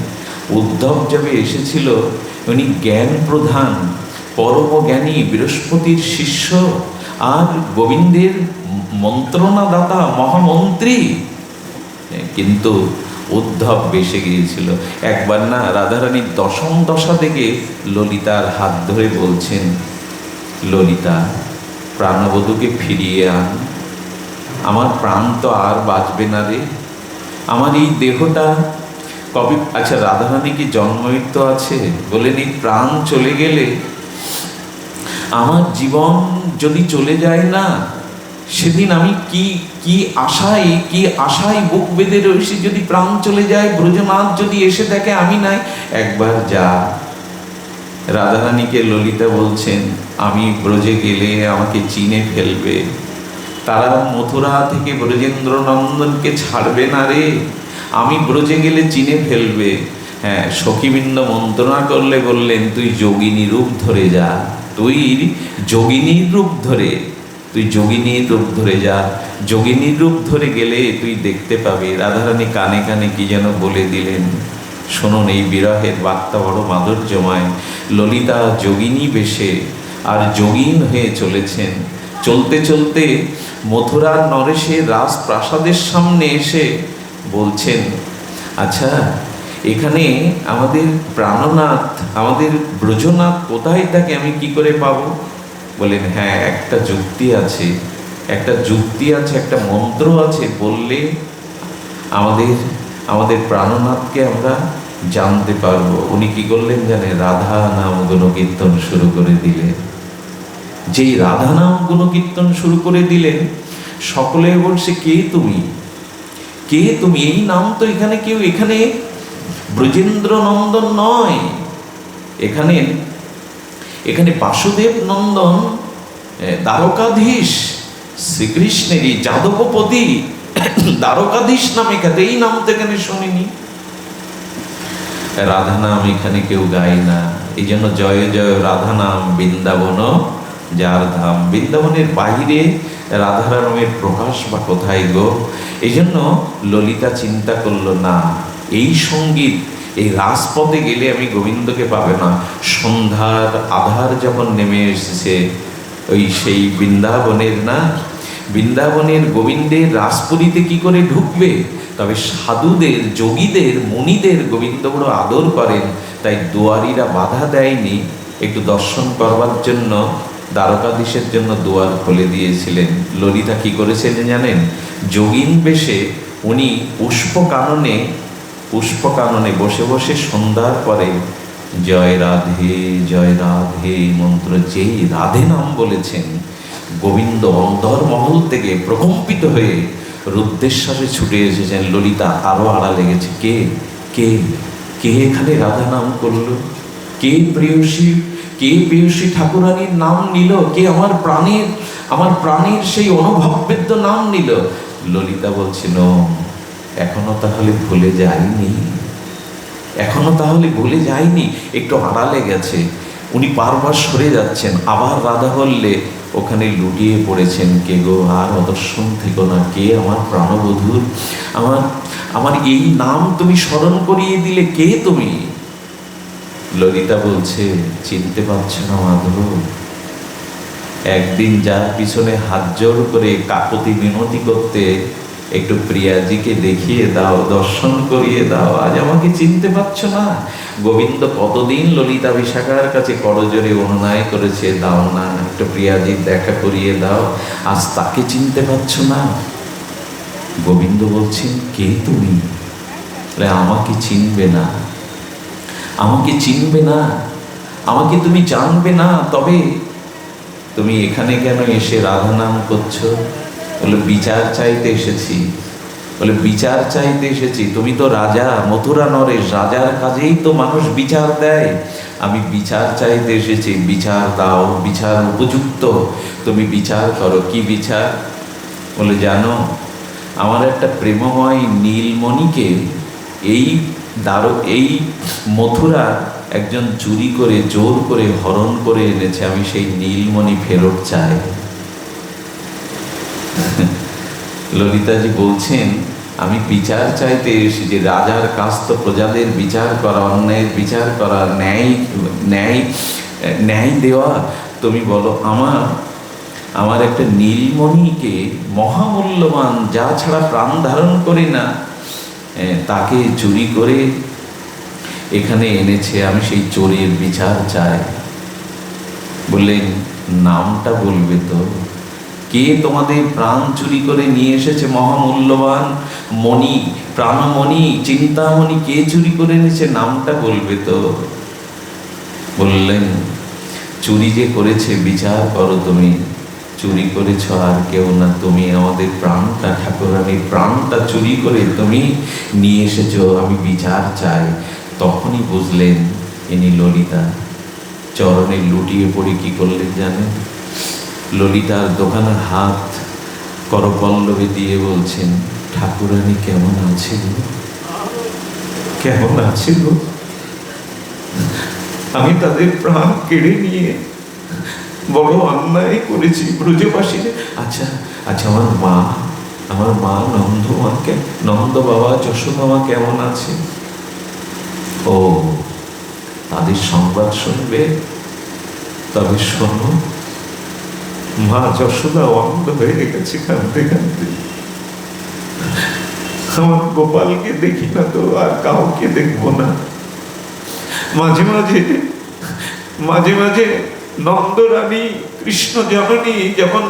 উদ্ধব যবে এসেছিল, উনি জ্ঞান প্রধান, পরম জ্ঞানী, বৃহস্পতির শিষ্য আর গোবিন্দের মন্ত্রণাদাতা, মহামন্ত্রী। কিন্তু উদ্ধব বেসে গিয়েছিল। একবার না রাধারানীর দশম দশা থেকে ললিতার হাত ধরে বলছেন, ললিতা প্রাণবধূকে ফিরিয়ে আন, আমার প্রাণ তো আর বাঁচবে না রে, আমার এই দেহটা কবে, আচ্ছা রাধারানী কি জন্মমৃত্যু আছে? বলেন এই প্রাণ চলে গেলে, আমার জীবন যদি চলে যায় না, সেদিন আমি কি আশায় বুক বেঁধে রয়েছি, যদি প্রাণ চলে যায়, ব্রজনাথ যদি এসে দেখে আমি নাই। একবার যা। রাধারানীকে ললিতা বলছেন, আমি ব্রজে গেলে আমাকে চিনে ফেলবে, তারা মথুরা থেকে ব্রজেন্দ্র নন্দনকে ছাড়বে না রে, আমি ব্রজে গেলে চিনে ফেলবে। হ্যাঁ, সখীবৃন্দ মন্ত্রণা করলে বললেন, তুই যোগিনী রূপ ধরে যা, তুই যোগিনীর রূপ ধরে যা, যোগিনীর রূপ ধরে গেলে তুই দেখতে পাবি। রাধারানী কানে কানে কি যেন বলে দিলেন, শুনুন এই বিরহের বার্তা বড় মাধুর্যময়। ললিতা যোগিনী বেশে আর যোগীন হয়ে চলেছেন। চলতে চলতে মথুরার নরেশের রাজপ্রাসাদের সামনে এসে বলছেন, আচ্ছা এখানে আমাদের প্রাণনাথ, আমাদের ব্রজনাথ কোথায় থাকে, আমি কি করে পাবো? বলেন, হ্যাঁ একটা যুক্তি আছে, একটা মন্ত্র আছে, বললে আমাদের প্রাণনাথকে আমরা জানতে পারবো। উনি কি করলেন জানে? রাধা নাম গুণকীর্তন শুরু করে দিলেন। যেই রাধা নাম গুণকীর্তন শুরু করে দিলেন, সকলে বলছে, কে তুমি, এই নাম তো এখানে কেউ, এখানে ব্রজেন্দ্র নন্দন নয়, এখানে বাসুদেব নন্দন দ্বারকাধীশ শ্রীকৃষ্ণেরই যাদবপতি দ্বারকাধীশ নামে খ্যাত, এই নাম তো এখানে শুনিনি। রাধা নাম এখানে কেউ গায় না, এই জন্য জয় জয় রাধা নাম বৃন্দাবন যার ধাম। বৃন্দাবনের বাহিরে রাধারামের প্রকাশ বা কোথায় গো? এই জন্য ললিতা চিন্তা করলো, না এই সঙ্গীত, এই রাজপথে গেলে আমি গোবিন্দকে পাবে না। সন্ধ্যার আধার যখন নেমে এসেছে, সেই বৃন্দাবনের গোবিন্দের রাজপুরীতে কি করে ঢুকবে? তবে সাধুদের, যোগীদের, মুনিদের গোবিন্দ বড় আদর করেন, তাই দুয়ারীরা বাধা দেয়নি, একটু দর্শন করবার জন্য দ্বারকাধীশের জন্য দুয়ার খুলে দিয়েছিলেন। ললিতা কি করেছিলেন জানেন? যোগীন বেশে উনি পুষ্পকাননে বসে বসে সন্ধ্যার পরে জয় রাধে মন্ত্র যেই রাধে নাম বলেছেন, গোবিন্দ অন্তর্মহল থেকে প্রকম্পিত হয়ে রুদ্রেশ্বরে ছুটে এসেছেন। ললিতা আরো আড়ালে গেছে, কে এখানে রাধা নাম করলো? কে প্রেয়সী ঠাকুরানীর নাম নিল? কে আমার প্রাণের সেই অনুভববেদ্য নাম নিল? ললিতা বলছিল, এখনো তাহলে ভুলে যায়নি, একটু আড়ালে গেছে। উনি বারবার সরে যাচ্ছেন, আবার রাধা বললে ওখানে লুটিয়ে পড়েছেন, কে গো, আর অদর্শন থেকো না, কে আমার প্রাণবধূর, আমার এই নাম তুমি স্মরণ করিয়ে দিলে, কে তুমি? ললিতা বলছে, চিনতে পারছো না মাধব? একদিন যার পিছনে হাত জোড় করে কাকতি মিনতি করতে, একটু প্রিয়াজিকে দেখিয়ে দাও, দর্শন করিয়ে দাও, আজ আমাকে চিনতে পারছো না? গোবিন্দ কতদিন ললিতা বিশাখার কাছে করজোরে অনুনয় করেছে, দাও না, একটু প্রিয়াজির দেখা করিয়ে দাও, আজ তাকে চিনতে পারছো না? গোবিন্দ বলছেন, কে তুমি? আমাকে চিনবে না, আমাকে তুমি জানবে না, তবে তুমি এখানে কেন এসে রাধা নাম করছো? বলে, বিচার চাইতে এসেছি। তুমি তো রাজা, মথুরা নরেশ, রাজার কাজেই তো মানুষ বিচার দেয়। আমি বিচার চাইতে এসেছি, বিচার দাও, বিচার উপযুক্ত, তুমি বিচার করো। কি বিচার? বলে, জানো আমার একটা প্রেমময় নীলমণিকে এই মথুরা একজন চুরি করে, জোর করে হরণ করে এনেছে, আমি সেই নীলমণি ফেরত চাই। ললিতাজি বলছেন, আমি বিচার চাইতে এসেছি, রাজার কাজ তো প্রজাদের বিচার করা, অন্যায়ের বিচার করা, ন্যায় দেওয়া। তুমি বলো, আমার একটা নীলমণিকে, মহামূল্যবান, যা ছাড়া প্রাণ ধারণ করি না, তাকে চুরি করে এখানে এনেছে, আমি সেই চোরের বিচার চাই। বললেন, নামটা বলবে তো? কে তোমাদের প্রাণ চুরি করে নিয়ে এসেছে? মহামূল্যবান মণি, প্রাণমণি, চিন্তামণি কে চুরি করে এনেছে? নামটা বলবে তো? বললেন, চুরি যে করেছে বিচার করো তুমি। চুরি করেছ আর কেউ না, তুমি আমাদের প্রাণটা, ঠাকুরানীর প্রাণটা চুরি করে তুমি নিয়ে এসেছো, আমি বিচার চাই। তখনই বুঝলেন ইনি ললিতা। চরণে লুটিয়ে পড়ে কি করলেন জানেন? ললিতার দোকানের হাত করপল্লবে দিয়ে বলছেন, ঠাকুরানী কেমন আছে গো? কেমন আছে গো? আমি তাদের প্রাণ কেড়ে নিয়ে বড় অন্যায় করেছি ব্রজবাসীদের। আচ্ছা আচ্ছা, আমার মা নন্দ বাবা, যশোদা মা কেমন আছে? ও, তাদের সংবাদ শুনবে? তবে শোনো, মা যশোদা অন্ধ হয়ে গেছে কাঁদতে কাঁদতে। আমার গোপালকে দেখি না তো আর কাউকে দেখবো না। মাঝে মাঝে মাঝে মাঝে নন্দরানী, কৃষ্ণ জননী যখন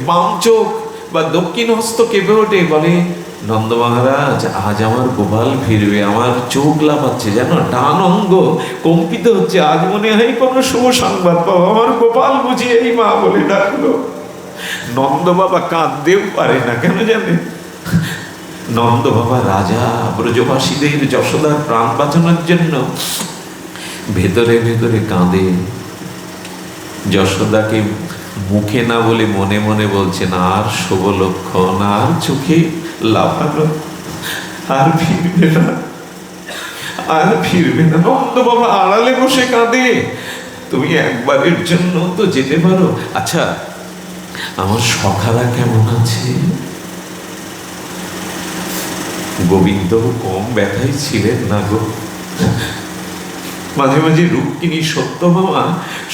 বাম চোখ বা দক্ষিণ হস্ত কেঁপে ওঠে, বলে, নন্দ মহারাজ আজ আমার গোপাল ফিরবে। আমার চোখ লাফাচ্ছে, যেন ডান অঙ্গ কম্পিত হচ্ছে, আজ মনে হয় কোনো শুভ সংবাদ পাবো। আমার গোপাল বুঝি এই মা বলে ডাকলো। নন্দ বাবা কাঁদতেও পারে না, কেন জানে? নন্দ বাবা রাজা, ব্রজবাসীদের, যশোদার প্রাণ বাঁচানোর জন্য ভেতরে ভেতরে কাঁদে। যশোদাকে মুখে না বলে মনে মনে বলছেন, আর শুভ লক্ষণ, আর চোখে লাফানো, আর ফিরবে না, আর ফিরবে না। নন্দ বাবা আড়ালে বসে কাঁদে। তুমি একবারের জন্য তো যেতে পারো। আচ্ছা, আমার সখারা কেমন আছে? গোবিন্দ কম ব্যথায় ছিলেন না গো। মাঝে মাঝে রুক্মিণী সত্যভামা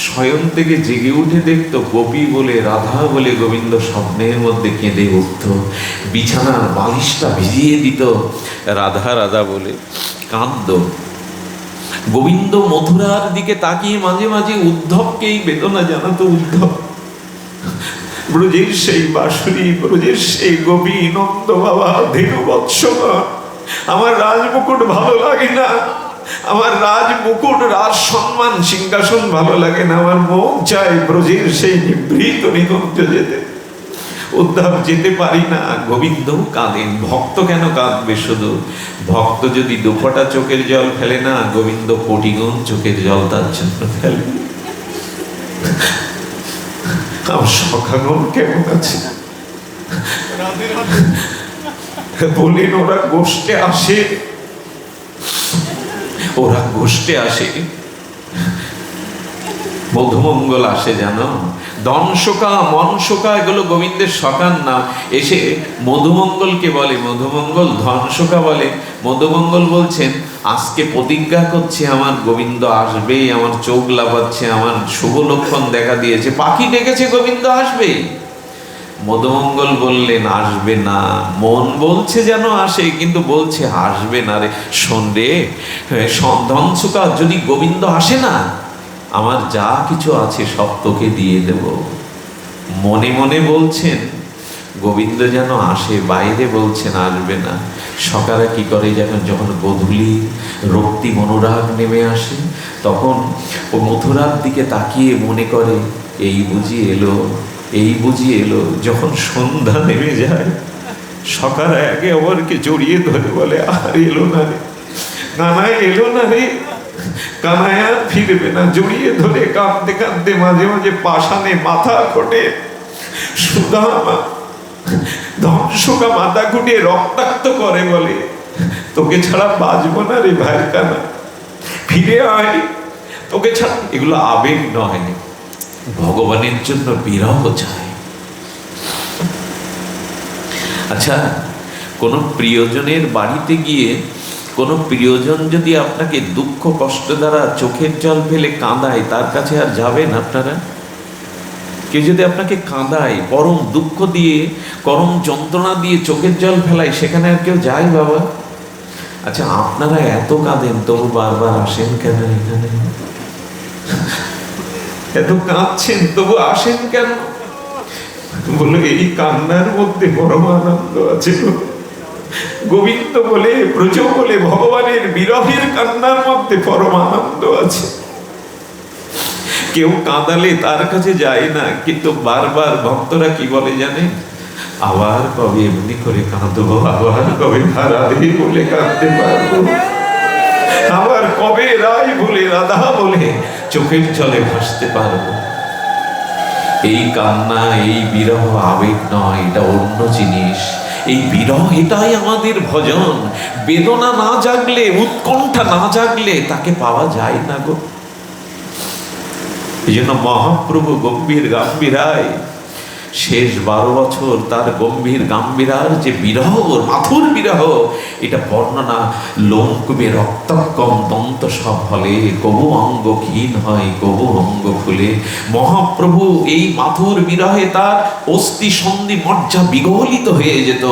শয়ন থেকে জেগে উঠে দেখতো, গোপী বলে, রাধা বলে গোবিন্দ স্বপ্নের মধ্যে কেঁদে উঠত, বিছানার বালিশটা ভিজিয়ে দিত, রাধা রাধা বলে কাঁদত। গোবিন্দ মথুরার দিকে তাকিয়ে মাঝে মাঝে উদ্ধবকেই বেদনা জানাতো। উদ্ধব, ব্রজের সেই বাঁশুরি, ব্রজের সেই গোপী, নন্দ বাবা, ধেনু বৎসগণ, আমার রাজমুকুট ভালো লাগে না, আমার রাজমুকুট, রাজ সম্মান, সিংহাসন ভালো লাগে না, আমার মন চাই ব্রজের সেই নিভৃত নিকুঞ্জ যেতে। উদ্ধব যেতে পারি না। গোবিন্দ কাঁদেন। ভক্ত কেন কাঁদবে? শুধু ভক্ত যদি দুফোঁটা চোখের জল ফেলে না, গোবিন্দ কোটিগুণ চোখের জল তার জন্য ফেলে। আমার সখাগণ কেমন আছে? বলেন, ওরা গোষ্ঠে আসে, ওরা গোষ্ঠে আসে, মধুমঙ্গল আসে, জানো? দনশোকা, মনশোকা, এগুলো গোবিন্দের সখার নাম। এসে মধুমঙ্গলকে বলে, মধুমঙ্গল ধনশোকা বলে। মধুমঙ্গল বলছেন, আজকে প্রতিজ্ঞা করছে আমার গোবিন্দ আসবে, আমার চোখ লাফাচ্ছে, আমার শুভ লক্ষণ দেখা দিয়েছে, পাখি ডেকেছে, গোবিন্দ আসবে। মধুমঙ্গল বললেন, আসবে না। মন বলছে যেন আসে, কিন্তু বলছে আসবে না রে। শোন রে ধনশোকা, যদি গোবিন্দ আসে না, আমার যা কিছু আছে সব তোকে দিয়ে দেব। মনে মনে বলছেন গোবিন্দ যেন আসে, বাইরে বলছেন আসবে না। সকালে কি করে, যখন গধূলি রক্তি অনুরাগ নেমে আসে, তখন ও মথুরার দিকে তাকিয়ে মনে করে, এই বুঝি এলো, এই বুঝি এলো। যখন সন্ধ্যা নেমে যায়, সকাল একে অপরকে জড়িয়ে ধরে বলে, আর এলো না রে কানাই, এলো না রে কানাই, আর ফিরবে না। জড়িয়ে ধরে কাঁদতে কাঁদতে মাঝে মাঝে পাষাণে মাথা ঘটে। সুদামা ধনশোকা মাথা ঘুটিয়ে রক্তাক্ত করে, বলে, তোকে ছাড়া বাঁচবো না রে ভাই কানা, ফিরে আয়, তোকে ছাড়া। এগুলো আবেগ নয়, ভগবানের জন্য বিরহ চায়। আচ্ছা, কোনো প্রিয়জনের বাড়িতে গিয়ে কোনো প্রিয়জন যদি আপনাকে দুঃখ কষ্ট দ্বারা চোখের জল ফেলে কাঁদায়, তার কাছে আর যাবেন আপনারা? কেউ যদি আপনাকে কাঁদায়, পরম দুঃখ দিয়ে, পরম যন্ত্রণা দিয়ে চোখের জল ফেলায়, সেখানে আর কেউ যায় বাবা? আচ্ছা, আপনারা এত কাঁদেন তবু বারবার আসেন কেন এখানে? এত কাঁদছেন তবু আসেন কেন? বলে এই কান্নার মধ্যে পরম আনন্দ আছে। গোবিন্দ বলে, ব্রজ বলে, ভগবানের বিরহের কান্নার মধ্যে পরম আনন্দ আছে। কেউ কাঁদালে তার কাছে যায় না, কিন্তু বারবার ভক্তরা কি বলে জানেন? আবার কবে এমনি করে কাঁদবো, আবার কবে রাধে বলে কাঁদতে পারবো, আবার কবে রায় বলে, রাধা বলে চোখের জলে ভাসতে পারবো। এই কান্না, এই বিরহ আবেগ নয়, এটা অন্য জিনিস। এই বিরহ, এটাই আমাদের ভজন। বেদনা না জাগলে, উৎকণ্ঠা না জাগলে তাকে পাওয়া যায় না গো। এই জন্য মহাপ্রভু গম্ভীর গাম্ভীরায় শেষ 12 বছর তার গম্ভীর গাম্ভীরার যে বিরহ, মাথুর বিরহ, এটা বর্ণনা লোমকূপে রক্তকম দন্ত সব হলে, কবু অঙ্গ ক্ষীণ হয়, কবু অঙ্গ ফুলে। মহাপ্রভু এই মাথুর বিরহে তার অস্থি সন্ধি মজ্জা বিগলিত হয়ে যেত।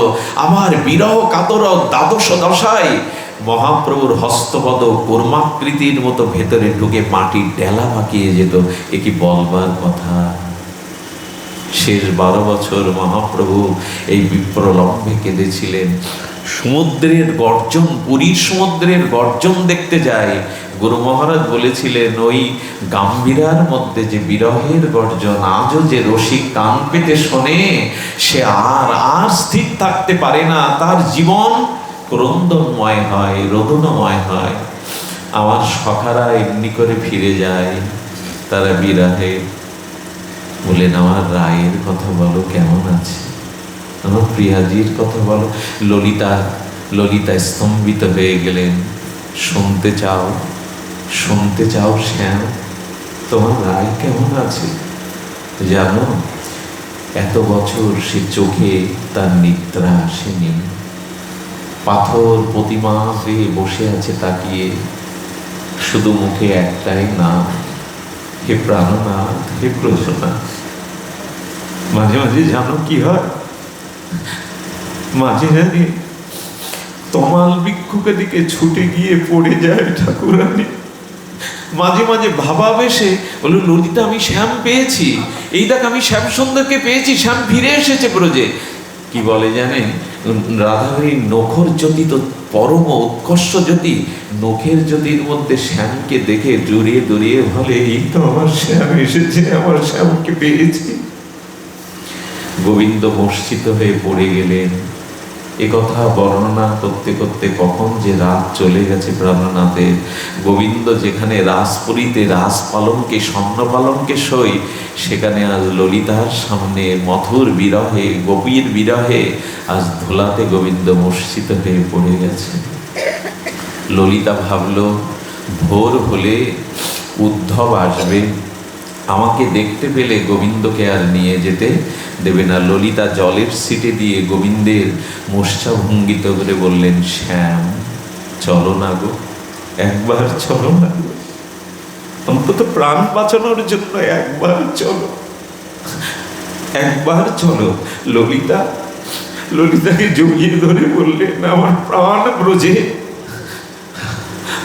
আমার বিরহ কাতর দ্বাদশ দশায় মহাপ্রভুর হস্তপদ কর্মাকৃতির মতো ভেতরে ঢুকে মাটির ডেলা পাকিয়ে যেত। এ কি বলবার কথা! শেষ 12 বছর মহাপ্রভু এই বিপ্রলম্বে কেঁদেছিলেন। সমুদ্রের গর্জন, পুরীর সমুদ্রের গর্জন দেখতে যায়। গুরু মহারাজ বলেছিলেন, ওই গাম্ভীরার মধ্যে যে বিরহের গর্জন আজও যে রসিক কান পেতে শোনে, সে আর স্থির থাকতে পারে না। তার জীবন ক্রন্দনময় হয়, রোদনময় হয়। আমার সখারা এমনি করে ফিরে যায় তারা বিরহে। বলেন, আমার রায়ের কথা বলো, কেমন আছে? আমার প্রিয়াজির কথা বলো। ললিতা স্তম্ভিত হয়ে গেলেন। শুনতে চাও শ্যাম, তোমার রায় কেমন আছে? জানো, এত বছর সে চোখে তার নিদ্রা আসেনি। পাথর প্রতিমা হয়ে বসে আছে তাকিয়ে, শুধু মুখে একটাই নাম, হে প্রাণনাথ, হে ব্রজনাথ। মাঝে মাঝে জানো কি হয়? মাঝে জানি তমাল বৃক্ষকে দিকে ছুটে গিয়ে পড়ে যায় ঠাকুরানী। মাঝে মাঝে ভাবাবেশে বলে, ললিতা, আমি শ্যাম পেয়েছি, এই দেখ আমি শ্যাম সুন্দরকে পেয়েছি, শ্যাম ফিরে এসেছে ব্রজে। কি বলে জানেন? রাধারানীর নখর জ্যোতি তো পরম উৎকর্ষ জ্যোতি। নখের জ্যোতির মধ্যে শ্যামকে দেখে জড়িয়ে দড়িয়ে বলে, এই তো আমার শ্যাম এসেছে, আমার শ্যামকে পেয়েছি। গোবিন্দ মূর্ছিত হয়ে পড়ে গেলেন। এ কথা বর্ণনা করতে করতে কখন যে রাত চলে গেছে প্রাণনাথের। গোবিন্দ যেখানে রাসপুরীতে রাস পালনকে, স্বর্ণ পালনকে সই, সেখানে আজ ললিতার সামনে মথুর বিরহে, গোপীর বিরহে আজ ধোলাতে গোবিন্দ মূর্ছিত হয়ে পড়ে গেছে। ললিতা ভাবল, ভোর হলে উদ্ধব আসবে, আমাকে দেখতে পেলে গোবিন্দকে আর নিয়ে যেতে দেবে না। ললিতা জলের সিটে দিয়ে গোবিন্দের মূর্ছা ভঙ্গিত করে বললেন, শ্যাম, চলো না গো, একবার চলো না গো, অন্তত প্রাণ বাঁচানোর জন্য একবার চলো, একবার চলো। ললিতাকে জড়িয়ে ধরে বললেন, আমার প্রাণ ব্রজে,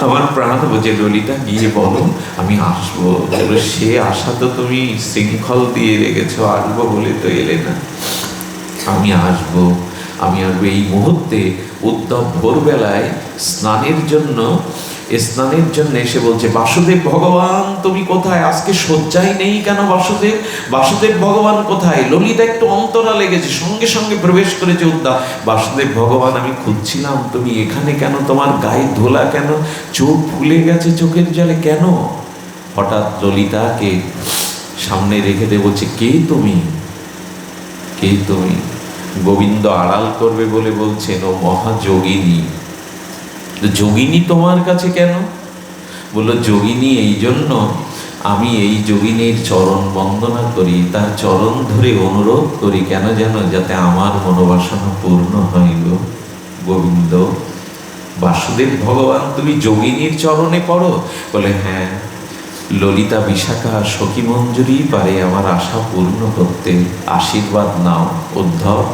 আমার প্রাণ বোঝে। ললিতা, গিয়ে বলো আমি আসবো। সে আশা তো তুমি শৃঙ্খল দিয়ে রেখেছো, আসবো বলে তো এলে না। আমি আসবো এই মুহূর্তে। উদ্ধব ভোরবেলায় স্নানের জন্য এসে বলছে, বাসুদেব ভগবান তুমি কোথায়? আজকে শয্যায় নেই কেন বাসুদেব ভগবান কোথায়? ললিতা একটু অন্তরা লেগেছে, সঙ্গে সঙ্গে প্রবেশ করেছে উদ্ধব। বাসুদেব ভগবান আমি খুঁজছিলাম, তুমি এখানে কেন? তোমার গায়ে ধোলা কেন? চোখ ফুলে গেছে চোখের জলে কেন? হঠাৎ ললিতাকে সামনে রেখে দিয়ে বলছে, কে তুমি? গোবিন্দ আড়াল করবে বলে বলছেন, ও মহাযোগিনী। যোগিনী তোমার কাছে কেন? বললো, যোগিনী এই জন্য, আমি এই যোগিনীর চরণ বন্দনা করি, তার চরণ ধরে অনুরোধ করি, কেন জানো? যাতে আমার মনোবাসনা পূর্ণ হয় গো গোবিন্দ। বাসুদেব ভগবান তুমি যোগিনীর চরণে পড়ো? বলে, হ্যাঁ, ললিতা, বিশাখা, সখী মঞ্জুরি পারে আমার আশা পূর্ণ করতে। আশীর্বাদ নাও উদ্ধব,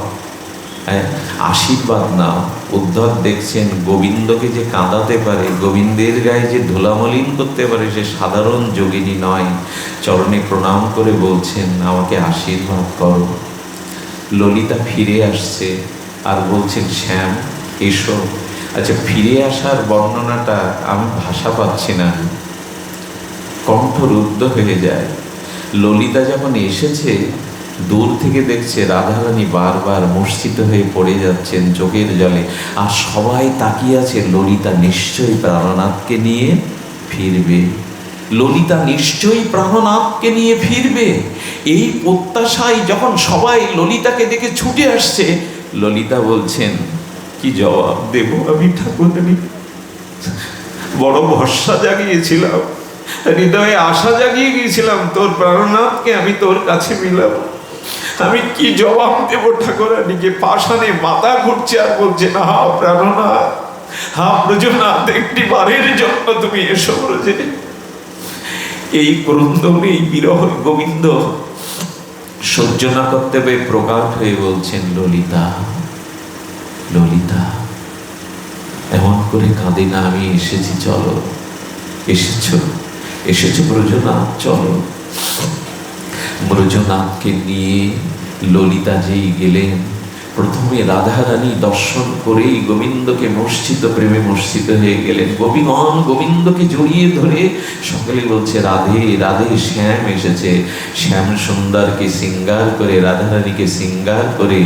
হ্যাঁ আশীর্বাদ নাও। উদ্ধব দেখছেন গোবিন্দকে যে কাঁদাতে পারে, গোবিন্দের গায়ে যে ধুলামলিন করতে পারে, সে সাধারণ যোগিনী নয়। চরণে প্রণাম করে বলছেন, আমাকে আশীর্বাদ করো। ললিতা ফিরে আসছে আর বলছেন, শ্যাম এসো। আচ্ছা, ফিরে আসার বর্ণনাটা আমি ভাষা পাচ্ছি না, কণ্ঠ রুদ্ধ হয়ে যায়। ললিতা যখন এসেছে, দূর থেকে দেখছে রাধারানী বারবার মূর্ছিত হয়ে পড়ে যাচ্ছেন চোখের জলে, আর সবাই তাকিয়ে আছে ললিতা নিশ্চয়ই প্রাণনাথকে নিয়ে ফিরবে, ললিতা নিশ্চয়ই প্রাণনাথকে নিয়ে ফিরবে। এই প্রত্যাশায় যখন সবাই ললিতাকে দেখে ছুটে আসছে, ললিতা বলছেন, কি জবাব দেব আমি ঠাকুরানী? বড় ভরসা জাগিয়েছিলাম, হৃদয়ে আশা জাগিয়ে গিয়েছিলাম, তোর প্রাণনাথকে আমি তোর কাছে মিলাম। আমি কি জবাব দেব ঠাকুরানীকে? পাষাণে মাথা ঘুরছে আর বলছে, না প্রাণনাথ, ব্রজনাথ, একটি বারের জন্য তুমি এসো ব্রজে। এই ক্রন্দন, এই বিরহ গোবিন্দ সহ্য না করতে পেরে প্রকাট হয়ে বলছেন, ললিতা, ললিতা এমন করে কাঁদে না, আমি এসেছি, চলো। এসেছো ব্রজনাথ, চলো। ব্রজনাথকে নিয়ে ললিতা যেই গেলেন, প্রথমে রাধারানী দর্শন করেই গোবিন্দকে প্রেমে মূর্ছিত হয়ে গেলেন। গোপীগণ গোবিন্দকে জড়িয়ে ধরে সকলে বলছে, রাধে রাধে, শ্যাম এসেছে। শ্যাম সুন্দরকে সিঙ্গার করে, রাধারানীকে সিঙ্গার করে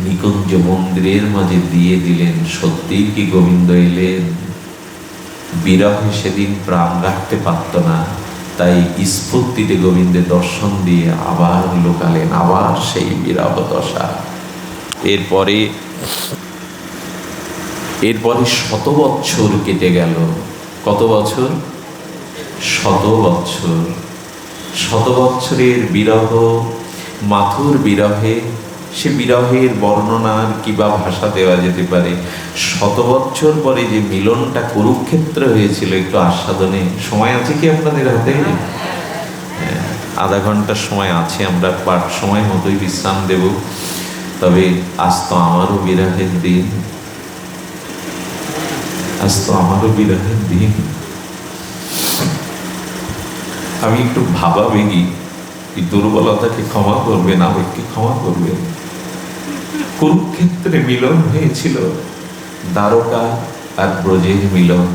নিকুঞ্জ মন্দিরের মাঝে দিয়ে দিলেন। সত্যি কি গোবিন্দ এলেন? বিরহে সেদিন প্রাণ রাখতে পারত না, তাই স্ফূর্তিতে গোবিন্দের দর্শন দিয়ে আবার লোকালেন, আবার সেই বিরহ দশা। এরপরে 100 বৎসর কেটে গেল। কত বছর? 100 বৎসর। 100 বৎসরের বিরহ, মাথুর বিরহে, সে বিরহের বর্ণনার কিবা ভাষা দেওয়া যেতে পারে। 100 বৎসর পরে যে মিলনটা কুরুক্ষেত্র হয়েছিল, একটু আস্বাদনে সময় আছে কি আপনাদের হাতে? আধা ঘন্টার সময় আছে, আমরা পাঠ সময় মতোই বিশ্রাম দেব। তবে আজ তো আমারও বিরহের দিন, আজ তো আমারও বিরহের দিন। আমি একটু ভাবাবেগী, এই দুর্বলতাকে ক্ষমা করবেন, আবেগকে ক্ষমা করবেন। কুরুক্ষেত্রে মিলন হয়েছিল, দ্বারকা আর ব্রজের মিলন।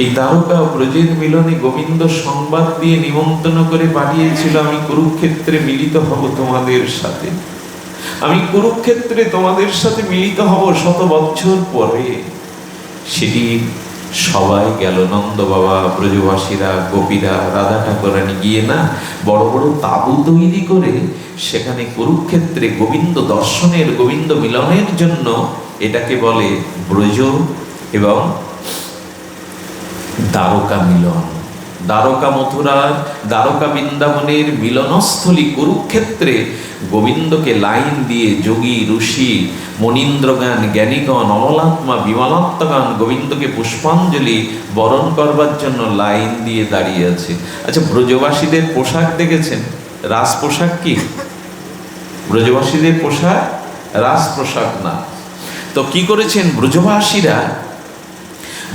এই দ্বারকা ব্রজের মিলনে গোবিন্দ সংবাদ দিয়ে নিমন্ত্রণ করে পাঠিয়েছিল, আমি কুরুক্ষেত্রে মিলিত হব তোমাদের সাথে, আমি কুরুক্ষেত্রে তোমাদের সাথে মিলিত হব 100 বছর পরে। সেটি সবাই গেল, নন্দ বাবা, ব্রজবাসীরা, গোপীরা, রাধা ঠাকুরানী গিয়ে না বড় বড় তাঁবু তৈরি করে সেখানে কুরুক্ষেত্রে গোবিন্দ দর্শনের, গোবিন্দ মিলনের জন্য, এটাকে বলে ব্রজ এবং দ্বারকা মিলন। দ্বারকা মথুরার, দ্বারকা বৃন্দাবনের মিলনস্থলী কুরুক্ষেত্রে গোবিন্দকে লাইন দিয়ে যোগী, ঋষি, মনীন্দ্রগান, জ্ঞানীগণ, অমলাত্মা, বিমলাত্মগান গোবিন্দকে পুষ্পাঞ্জলি বরণ করবার জন্য লাইন দিয়ে দাঁড়িয়ে আছে। আচ্ছা, ব্রজবাসীদের পোশাক দেখেছেন? রাজ পোশাক কি? ব্রজবাসীদের পোশাক রাজ পোশাক না। তো কি করেছেন ব্রজবাসীরা?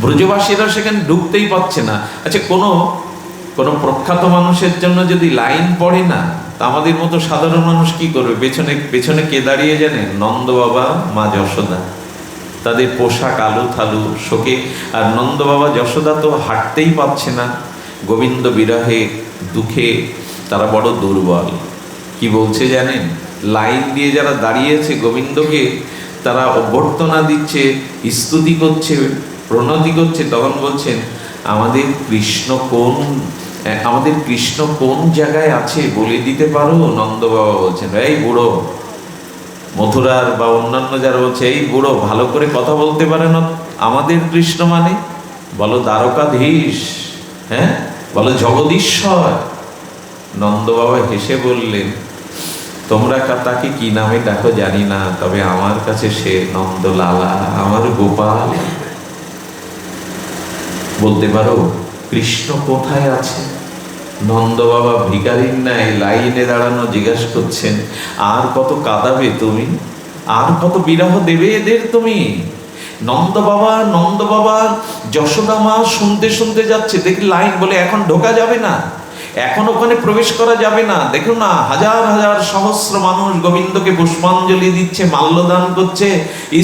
ব্রজবাসীরা সেখানে ঢুকতেই পাচ্ছে না। আচ্ছা, কোনো প্রখ্যাত মানুষের জন্য যদি লাইন পড়ে না, তা আমাদের মতো সাধারণ মানুষ কি করবে? পেছনে পেছনে কে দাঁড়িয়ে জানেন? নন্দ বাবা, মা যশোদা। তাদের পোশাক আলু থালু শোকে, আর নন্দ বাবা যশোদা তো হাঁটতেই পাচ্ছে না, গোবিন্দ বিরহে দুঃখে তারা বড় দুর্বল। কি বলছে জানেন? লাইন দিয়ে যারা দাঁড়িয়েছে গোবিন্দকে, তারা অভ্যর্থনা দিচ্ছে, স্তুতি করছে, প্রণতি করছে, তখন বলছেন, আমাদের কৃষ্ণ কোন জায়গায় আছে বলে দিতে পারো? নন্দ বাবা বলছেন, এই বুড়ো, মথুরার বা অন্যান্য যারা বলছে, এই বুড়ো, ভালো করে কথা বলতে পারে না, আমাদের কৃষ্ণ মানে বলো দ্বারকাধীশ, হ্যাঁ বলো জগদীশ্বর। নন্দ বাবা হেসে বললেন, তোমরা তাকে কি নামে দেখো জানি না, তবে আমার কাছে সে নন্দলালা, আমার গোপাল। বলতে পারো কৃষ্ণ কোথায় আছে? নন্দ বাবা ভিখারির ন্যায় লাইনে দাঁড়ানো জিজ্ঞাসা করছেন, আর কত কাঁদাবে তুমি? আর কত বিরহ দেবে এদের তুমি? নন্দ বাবা যশোদা মা শুনতে শুনতে যাচ্ছে, দেখি লাইন বলে এখন ঢোকা যাবে না, এখন ওখানে প্রবেশ করা যাবে না। দেখুন না, হাজার হাজার সহস্র মানুষ গোবিন্দকে পুষ্পাঞ্জলি দিচ্ছে, মাল্যদান করছে,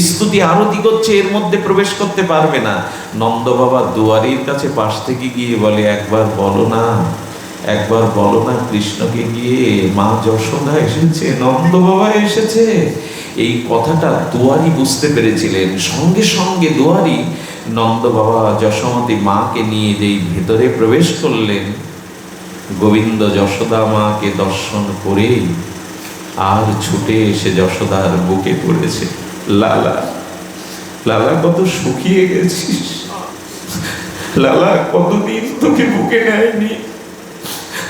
স্তুতি আরতি করছে, এর মধ্যে প্রবেশ করতে পারবে না। নন্দ বাবা দুয়ারির কাছে পাশ থেকে গিয়ে বলে, একবার বলো না কৃষ্ণকে গিয়ে মা যশোদা এসেছে, নন্দ বাবা এসেছে। এই কথাটা দুয়ারি বুঝতে পেরেছিলেন। সঙ্গে সঙ্গে দুয়ারি নন্দ বাবা যশোমতী মাকে নিয়ে যেই ভেতরে প্রবেশ করলেন, গোবিন্দ যশোদা মাকে দর্শন করে আর ছুটে এসে যশোদার বুকে পড়েছে। লালা, লালা কত শুকিয়ে গেছিস, লালা কতদিন তোকে বুকে নেয়নি,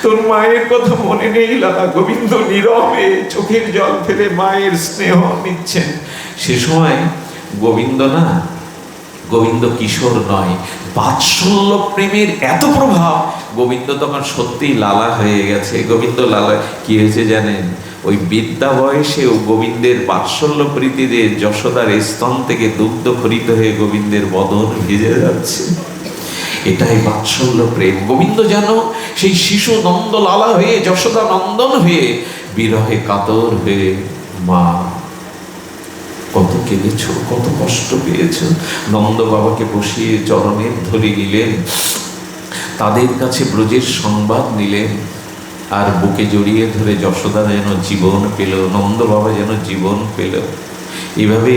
তোর মায়ের কথা মনে নেই লালা। গোবিন্দ নীরবে চোখের জল ফেলে মায়ের স্নেহ নিচ্ছেন। সে সময় গোবিন্দ কিশোর নয়, বাৎসল্য প্রেমের এত প্রভাব, গোবিন্দ তখন সত্যিই লালা হয়ে গেছে। গোবিন্দ লালা কি হয়েছে জানেন? ওই বিদ্যা বয়সেও গোবিন্দের বাৎসল্য প্রীতিতে যশোদার স্তন থেকে দুগ্ধ খরিত হয়ে গোবিন্দের বদন ভিজে যাচ্ছে। এটাই বাৎসল্য প্রেম। গোবিন্দ যেন সেই শিশু নন্দ লালা হয়ে, যশোদা নন্দন হয়ে, বিরহে কাতর হয়ে, মা কত কেঁদেছ, কত কষ্ট পেয়েছ। নন্দ বাবাকে বসিয়ে চরণের ধরে নিলেন, তাদের কাছে ব্রজের সংবাদ নিলেন, আর বুকে জড়িয়ে ধরে যশোদা যেন জীবন পেল, নন্দ বাবা যেন জীবন পেল। এভাবে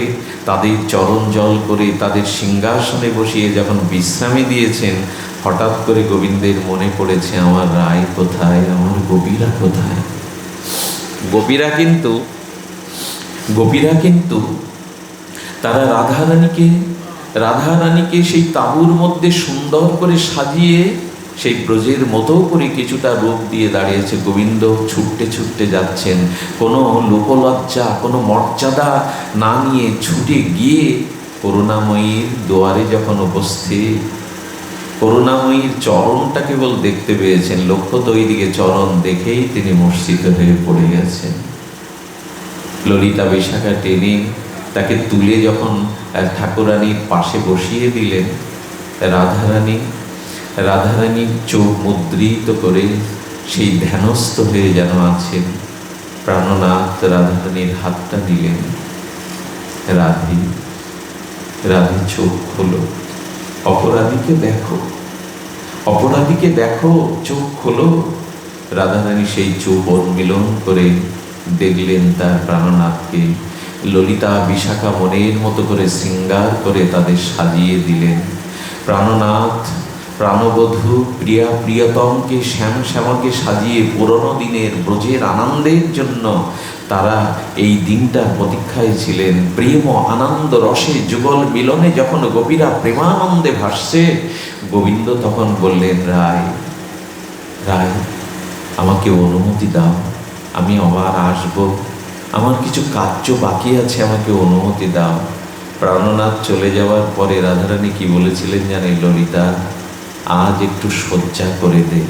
তাদের চরণ জল করে তাদের সিংহাসনে বসিয়ে যখন বিশ্রামে দিয়েছেন, হঠাৎ করে গোবিন্দের মনে পড়েছে, আমার রায় কোথায়, আমার গোপীরা কোথায়। গোপীরা কিন্তু তারা রাধারানীকে সেই তাঁবুর মধ্যে সুন্দর করে সাজিয়ে সেই ব্রজের মতো করে কিছুটা রূপ দিয়ে দাঁড়িয়েছে। গোবিন্দ ছুটতে ছুটতে যাচ্ছেন, কোনো লোকলজ্জা, কোনো মর্যাদা না নিয়ে ছুটে গিয়ে করুণাময়ীর দুয়ারে যখন উপস্থিত, করুণাময়ীর চরণটা কেবল দেখতে পেয়েছেন, লক্ষ্য তো ওইদিকে, চরণ দেখেই তিনি মূর্ছিত হয়ে পড়ে গেছেন। ললিতা বিশাখা টেনে তাকে তুলে যখন ঠাকুরানীর পাশে বসিয়ে দিলেন, রাধারানীর চোখ মুদ্রিত করে সেই ধ্যানস্থ হয়ে যেন আছেন। প্রাণনাথ রাধারানীর হাতটা দিলেন, রাধে চোখ খোলো, অপরাধীকে দেখো, চোখ খোলো। রাধারানী সেই চোখ উন্মিলন করে দেখলেন তার প্রাণনাথকে। ললিতা বিশাখা মনের মতো করে শৃঙ্গার করে তাদের সাজিয়ে দিলেন। প্রাণনাথ প্রাণবধূ প্রিয়তমকে শ্যামকে সাজিয়ে পুরনো দিনের ব্রজের আনন্দের জন্য তারা এই দিনটার প্রতীক্ষায় ছিলেন। প্রেম আনন্দ রসে যুগল মিলনে যখন গোপীরা প্রেমানন্দে ভাসছে, গোবিন্দ তখন বললেন, রায় আমাকে অনুমতি দাও, আমি আবার আসব, আমার কিছু কার্য বাকি আছে, আমাকে অনুমতি দাও। প্রাণনাথ চলে যাওয়ার পরে রাধারানী কি বলেছিলেন জানেন? ললিতা, আজ একটু শয্যা করে দে,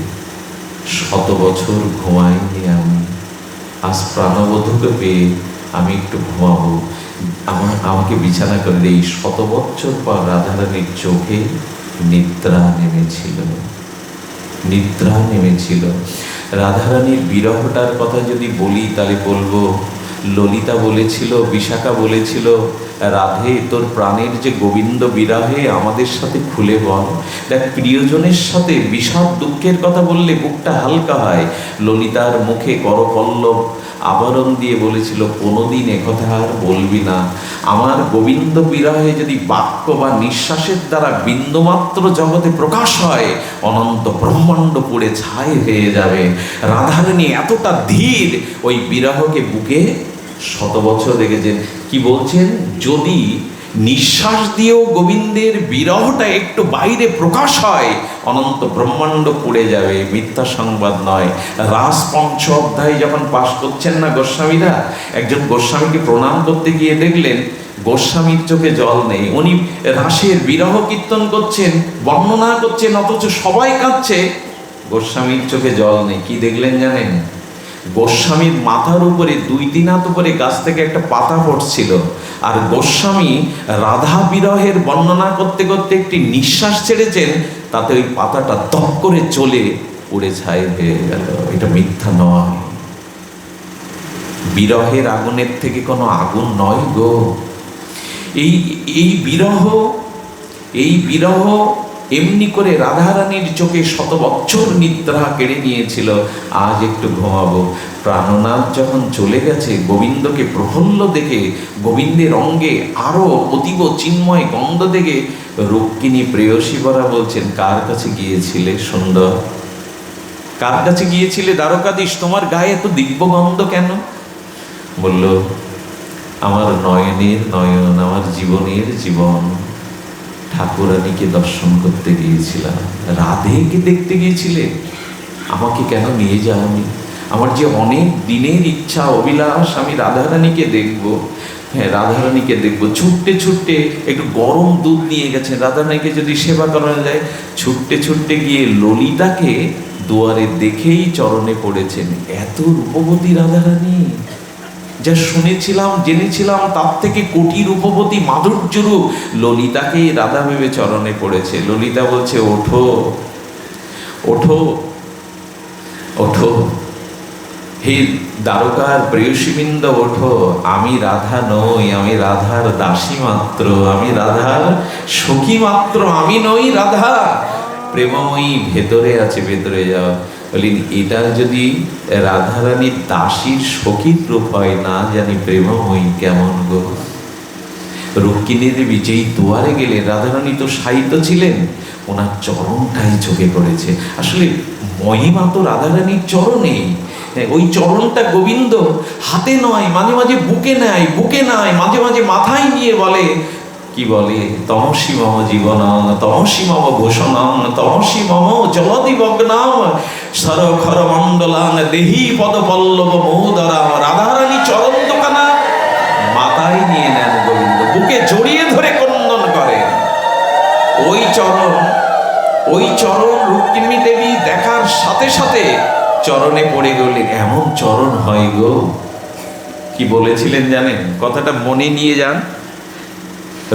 100 বছর ঘুমাইনি আমি, আজ প্রাণবধূকে পেয়ে আমি একটু ঘুমাবো, আমাকে বিছানা করে দে। এই 100 বছর পর রাধারানীর চোখে নিদ্রা নেমেছিল। রাধারানীর বিরহটার কথা যদি বলি তাহলে বলবো, ললিতা বলেছিল, বিশাখা বলেছিল, রাধে তোর প্রাণের যে গোবিন্দ বিরহে আমাদের সাথে খুলে বল। দেখ, প্রিয়জনের সাথে বিষাদ দুঃখের কথা বললে বুকটা হালকা হয়। ললিতার মুখে করপল্লব আবরণ দিয়ে বলেছিল, কোনোদিন একথা আর বলবি না। আমার গোবিন্দ বিরহে যদি বাক্য বা নিঃশ্বাসের দ্বারা বিন্দুমাত্র জগতে প্রকাশ হয়, অনন্ত ব্রহ্মাণ্ড পুড়ে ছাই হয়ে যাবে। রাধারানী এতটা ধীর, ওই বিরহকে বুকে 100 বছর রেখেছেন। কি বলছেন? যদি নিঃশ্বাস দিয়েও গোবিন্দের বিরহটা একটু বাইরে প্রকাশ হয়, অনন্ত ব্রহ্মাণ্ড পুড়ে যাবে। মিথ্যা সংবাদ নয়। রাস 5 অধ্যায় যখন পাশ করছেন না গোস্বামীরা, একজন গোস্বামীকে প্রণাম করতে গিয়ে দেখলেন গোস্বামীর চোখে জল নেই। উনি রাসের বিরহ কীর্তন করছেন, বর্ণনা করছেন, অথচ সবাই কাঁদছে, গোস্বামীর চোখে জল নেই। কি দেখলেন জানেন? গোস্বামীর মাথার উপরে 2-3 হাত উপরে গাছ থেকে একটা পাতা পড়ছিল, আর গোস্বামী রাধা বিরহের বর্ণনা করতে করতে একটি নিঃশ্বাস ছেড়েছেন, তাতে ওই পাতাটা দপ করে চলে উড়ে ছাই হয়ে গেল। এটা মিথ্যা নয়, বিরহের আগুনের থেকে কোনো আগুন নয় গো। এই বিরহ এমনি করে রাধারানীর চোখে 100 বছর নিদ্রা কেড়ে নিয়েছিল। আজ একটু ঘুমাবো। প্রাণনাথ যখন চলে গেছে, গোবিন্দকে প্রফুল্ল দেখে, গোবিন্দের অঙ্গে আরো অতীব চিন্ময় গন্ধ দেখে রুক্মিণী প্রেয়সীবরা বলছেন, কার কাছে গিয়েছিলে সুন্দর? কার কাছে গিয়েছিলে দ্বারকাধীশ? তোমার গায়ে এত দিব্য গন্ধ কেন? বলল, আমার নয়নের নয়ন, আমার জীবনের জীবন ঠাকুরানীকে দর্শন করতে গিয়েছিলাম। রাধেকে দেখতে গিয়েছিলে, আমাকে কেন নিয়ে যাওনি? আমার যে অনেক দিনের ইচ্ছা, অভিলাষ, আমি রাধারানীকে দেখব। হ্যাঁ, রাধারানীকে দেখবো। ছুটতে ছুটতে একটু গরম দুধ নিয়ে গেছেন, রাধারানীকে যদি সেবা করা যায়। ছুটতে ছুটতে গিয়ে ললিতাকে দুয়ারে দেখেই চরণে পড়েছেন। এত রূপবতী রাধারানী, যা শুনেছিলাম জেনেছিলাম তার থেকে কোটি রূপবতী মাধুর্য রূপ ললিতাকেই রাধা ভেবে চরণে পড়েছে। ললিতা বলছে, ওঠো ওঠো ওঠো, হে দ্বারকার প্রেয়সীবৃন্দ ওঠো। আমি রাধা নই, আমি রাধার দাসী মাত্র, আমি রাধার সখী মাত্র, আমি নই রাধা। প্রেমময়ী ভেতরে আছে, ভেতরে যাও। বলিন, এটা যদি রাধারানীর দাসীর সখীর রূপ হয়, না জানি প্রেমময়ী কেমন গো। রুক্মিণী দেবী যেই দুয়ারে গেলে, রাধারানী তো সাহিত্য ছিলেন, ওনার চরণটাই চোখে পড়েছে। আসলে মহিমা তো রাধারানীর চরণেই। ওই চরণটা গোবিন্দ হাতে নয়, মাঝে মাঝে বুকে নেয়, বুকে নেয়, মাঝে মাঝে মাথায় নিয়ে বলে, কি বলে, তমসি মম জীবনং, তমসি মম ভূষণং, তমসি মম জলদিবগ্নং, সরখর মণ্ডলাং দেহি পদপল্লব মহোদরাম। রাধারানী চরণ দোকানা মাথায় নিয়ে নেন গোবিন্দ, বুকে জড়িয়ে ধরে ক্রন্দন করেন। ওই চরণ রুক্মিণী দেবী দেখার সাথে সাথে চরণে পড়ে গেলেন। এমন চরণ হয় গো। কি বলেছিলেন জানেন? কথাটা মনে নিয়ে যান।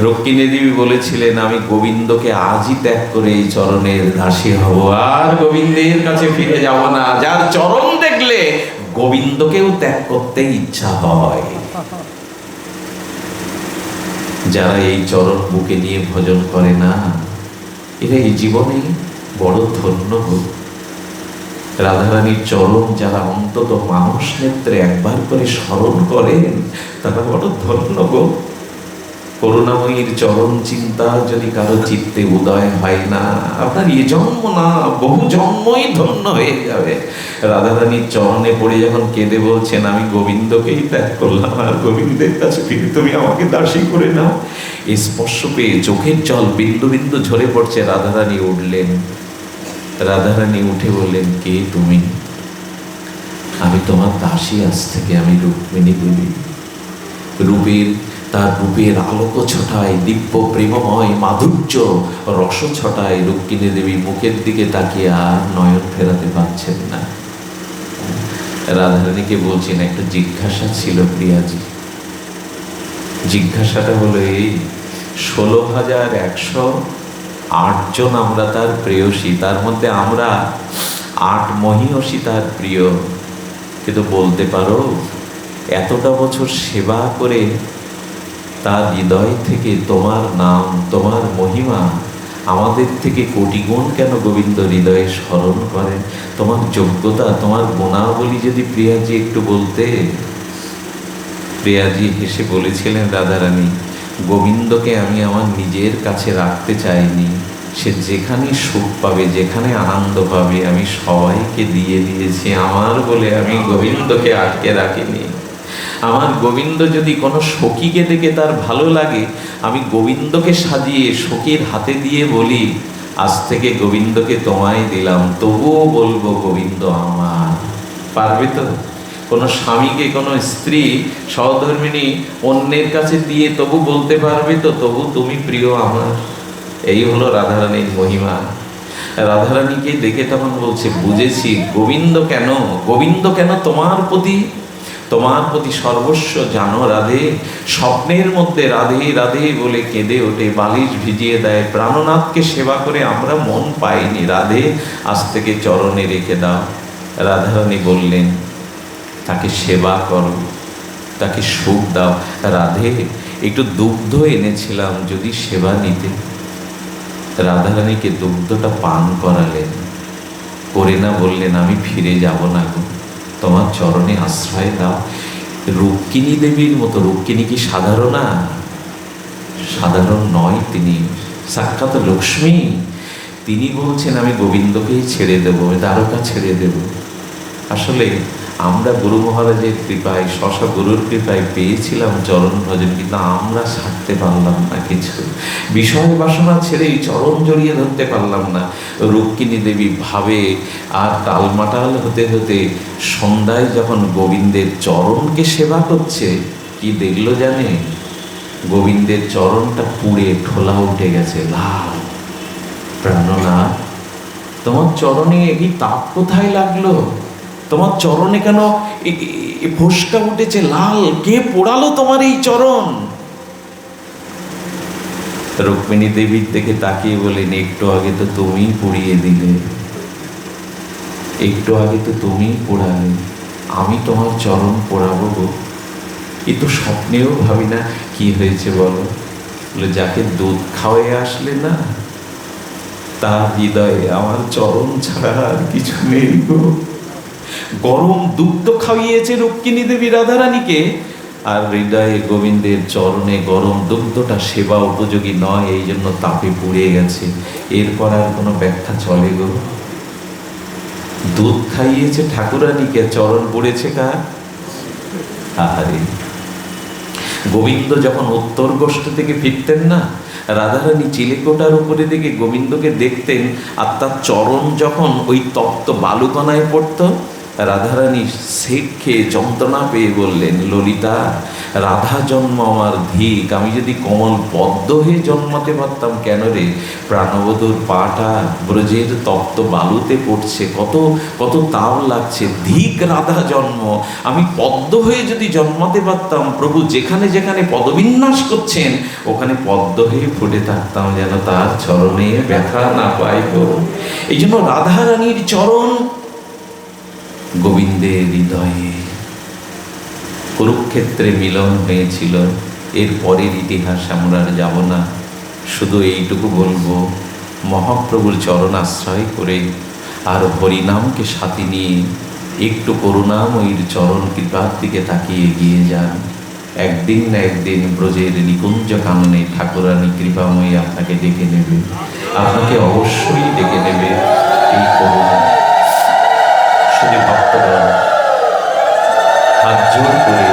রুক্মিণী দেবী বলেছিলেন, আমি গোবিন্দকে আজই ত্যাগ করে এই চরণের দাসী হব, আর গোবিন্দের কাছে ফিরে যাব না। যার চরণ দেখলে গোবিন্দকেও ত্যাগ করতে ইচ্ছা হয়। যারা এই চরণ বুকে নিয়ে ভজন করে না, এরা এই জীবনে বড় ধন্য গো। রাধারানীর চরণ যারা অন্তত মানুষ নেত্রে একবার করে স্মরণ করেন, তারা বড় ধন্য গো। করুণাময়ীর চরণ চিন্তা যদি কারো চিত্তে উদয় হয় না, আপনার এ জন্ম না, বহু জন্মই ধন্য হয়ে যাবে। রাধারানীর চরণে পড়ে যখন কেঁদে বলছেন, আমি গোবিন্দকেই ত্যাগ করলাম, আর গোবিন্দের কাছে ফিরে তুমি আমাকে দাসী করে নাও। এই স্পর্শ পেয়ে চোখের জল বিন্দু বিন্দু ঝরে পড়ছে। রাধারানী উঠলেন। রাধারানী উঠে বললেন, কে তুমি? আমি তোমার দাসী আজ থেকে, আমি রুক্মিণী দেবী। তার রূপের আলোক ছটায়, দিব্য প্রেমময় মাধুর্য রস ছটায়। রুক্মিণী দেবী মুখের দিকে তাকিয়ে আর নয়ন ফেরাতে পারছেন না। রাধারানীকে বলছেন, একটা জিজ্ঞাসা ছিল প্রিয়াজি। জিজ্ঞাসাটা হলো এই, 16,108 জন আমরা তার প্রেয়সী, তার মধ্যে আমরা 8 মহীয়সী তার প্রিয়। কিন্তু বলতে পারো, এতটা বছর সেবা করে তার হৃদয় থেকে তোমার নাম, তোমার মহিমা আমাদের থেকে কোটি গুণ কেন গোবিন্দ হৃদয়ে স্মরণ করেন? তোমার যোগ্যতা, তোমার গুণাবলী যদি প্রিয়াজি একটু বলতে। প্রিয়াজি হেসে বলেছিলেন, রাধারানী, গোবিন্দকে আমি আমার নিজের কাছে রাখতে চাইনি। সে যেখানে সুখ পাবে, যেখানে আনন্দ পাবে, আমি সবাইকে দিয়ে দিয়েছি। আমার বলে আমি গোবিন্দকে আটকে রাখিনি। আমার গোবিন্দ যদি কোনো সখীকে দেখে তার ভালো লাগে, আমি গোবিন্দকে সাজিয়ে সখীর হাতে দিয়ে বলি, আজ থেকে গোবিন্দকে তোমায় দিলাম, তবুও বলবো গোবিন্দ আমার। পারবে তো? কোনো স্বামীকে কোনো স্ত্রী সহধর্মিণী অন্যের কাছে দিয়ে তবু বলতে পারবে তো, তবু তুমি প্রিয় আমার? এই হলো রাধারানীর মহিমা। রাধারানীকে দেখে তখন বলছে, বুঝেছি গোবিন্দ কেন, গোবিন্দ কেন তোমার প্রতি সর্বস্ব জানো রাধে। স্বপ্নের মধ্যে রাধে রাধে বলে কেঁদে ওঠে, বালিশ ভিজিয়ে দেয়। প্রাণনাথকে সেবা করে আমরা মন পাইনি রাধে, আজ থেকে চরণে রেখে দাও। রাধারানী বললেন, তাকে সেবা করো, তাকে সুখ দাও। রাধে, একটু দুগ্ধ এনেছিলাম, যদি সেবা নিতে। রাধারানীকে দুগ্ধটা পান করালেন, করে না বললেন, আমি ফিরে যাব না গো, তোমার চরণে আশ্রয় দাও। রুক্মিণী দেবীর মতো, রুক্মিণী কি সাধারণা? সাধারণ নয়, তিনি সাক্ষাৎ লক্ষ্মী। তিনি বলছেন, আমি গোবিন্দকেই ছেড়ে দেবো, দ্বারকা ছেড়ে দেব। আসলে আমরা গুরু মহারাজের কৃপায়, শশা গুরুর কৃপায় পেয়েছিলাম চরণ ভজন, কিন্তু আমরা ছাড়তে পারলাম না কিছু। বিষয় বাসনা ছেড়ে এই চরণ জড়িয়ে ধরতে পারলাম না। রুক্মিণী দেবী ভাবে আর টালমাটাল হতে হতে সন্ধ্যায় যখন গোবিন্দের চরণকে সেবা করছে, কি দেখলো জানে? গোবিন্দের চরণটা পুড়ে ঠোলা উঠে গেছে, লাল। প্রাণনাথ, তোমার চরণে এই তাপ কোথায় লাগলো? তোমার চরণে কেন ফোস্কা উঠেছে লাল? কে পোড়ালো তোমার এই চরণ? রুক্মিণী দেবীর দিকে তাকিয়ে বলেন, একটু আগে তো তুমিই পুড়িয়ে দিলে, একটু আগে তো তুমিই পোড়ালে, আমি তোমার চরণ পোড়াবো গো? এ তো স্বপ্নেও ভাবি না। কি হয়েছে বলো? বলে, যাকে দুধ খাওয়াই আসলে না, তার হৃদয়ে আমার চরণ ছাড়া আর কিছু নেই গো। গরম দুগ্ধ খাইয়েছে রুক্মিণী দেবী রাধারানীকে, আর হৃদয়ে গোবিন্দের চরণে গরম দুগ্ধটা সেবা উপযোগী নয়, এই জন্য তাপে পুড়ে গেছে। এরপর আর কোনো ব্যাখ্যা চলে গো? দুধ খাইয়েছে ঠাকুরানীকে, চরণ পড়েছে কার? আহারে, গোবিন্দ যখন উত্তর গোষ্ঠ থেকে ফিরতেন না, রাধারানী চিলেকোটার উপরে দিকে গোবিন্দকে দেখতেন, আর তার চরণ যখন ওই তপ্ত বালুকণায় পড়ত, রাধারানী সেক খেয়ে যন্ত্রণা পেয়ে বললেন, ললিতা, রাধা জন্ম আমার ধিক, আমি যদি কমল পদ্ম হয়ে জন্মাতে পারতাম। কেন রে? প্রাণবধূর পাটা ব্রজের তপ্ত বালুতে পড়ছে, কত কত তাপ লাগছে, ধিক রাধা জন্ম। আমি পদ্ম হয়ে যদি জন্মাতে পারতাম, প্রভু যেখানে যেখানে পদবিন্যাস করছেন ওখানে পদ্ম হয়ে ফুটে থাকতাম, যেন তার চরণে ব্যথা না পাই গো। এই জন্য রাধারানীর চরণ গোবিন্দের হৃদয়ে। কুরুক্ষেত্রে মিলন হয়েছিল, এর পরের ইতিহাস আমরা আর যাব না। শুধু এইটুকু বলবো, মহাপ্রভুর চরণ আশ্রয় করে আর হরিনামকে সাথে নিয়ে একটু করুণাময়ীর চরণ কৃপার দিকে তাকিয়ে এগিয়ে যান। একদিন না একদিন ব্রজের নিকুঞ্জ কাননে ঠাকুরানী কৃপাময়ী আপনাকে ডেকে নেবে, আপনাকে অবশ্যই ডেকে নেবে। এই করুণা শুধু ভক্তরা হাত জোর করে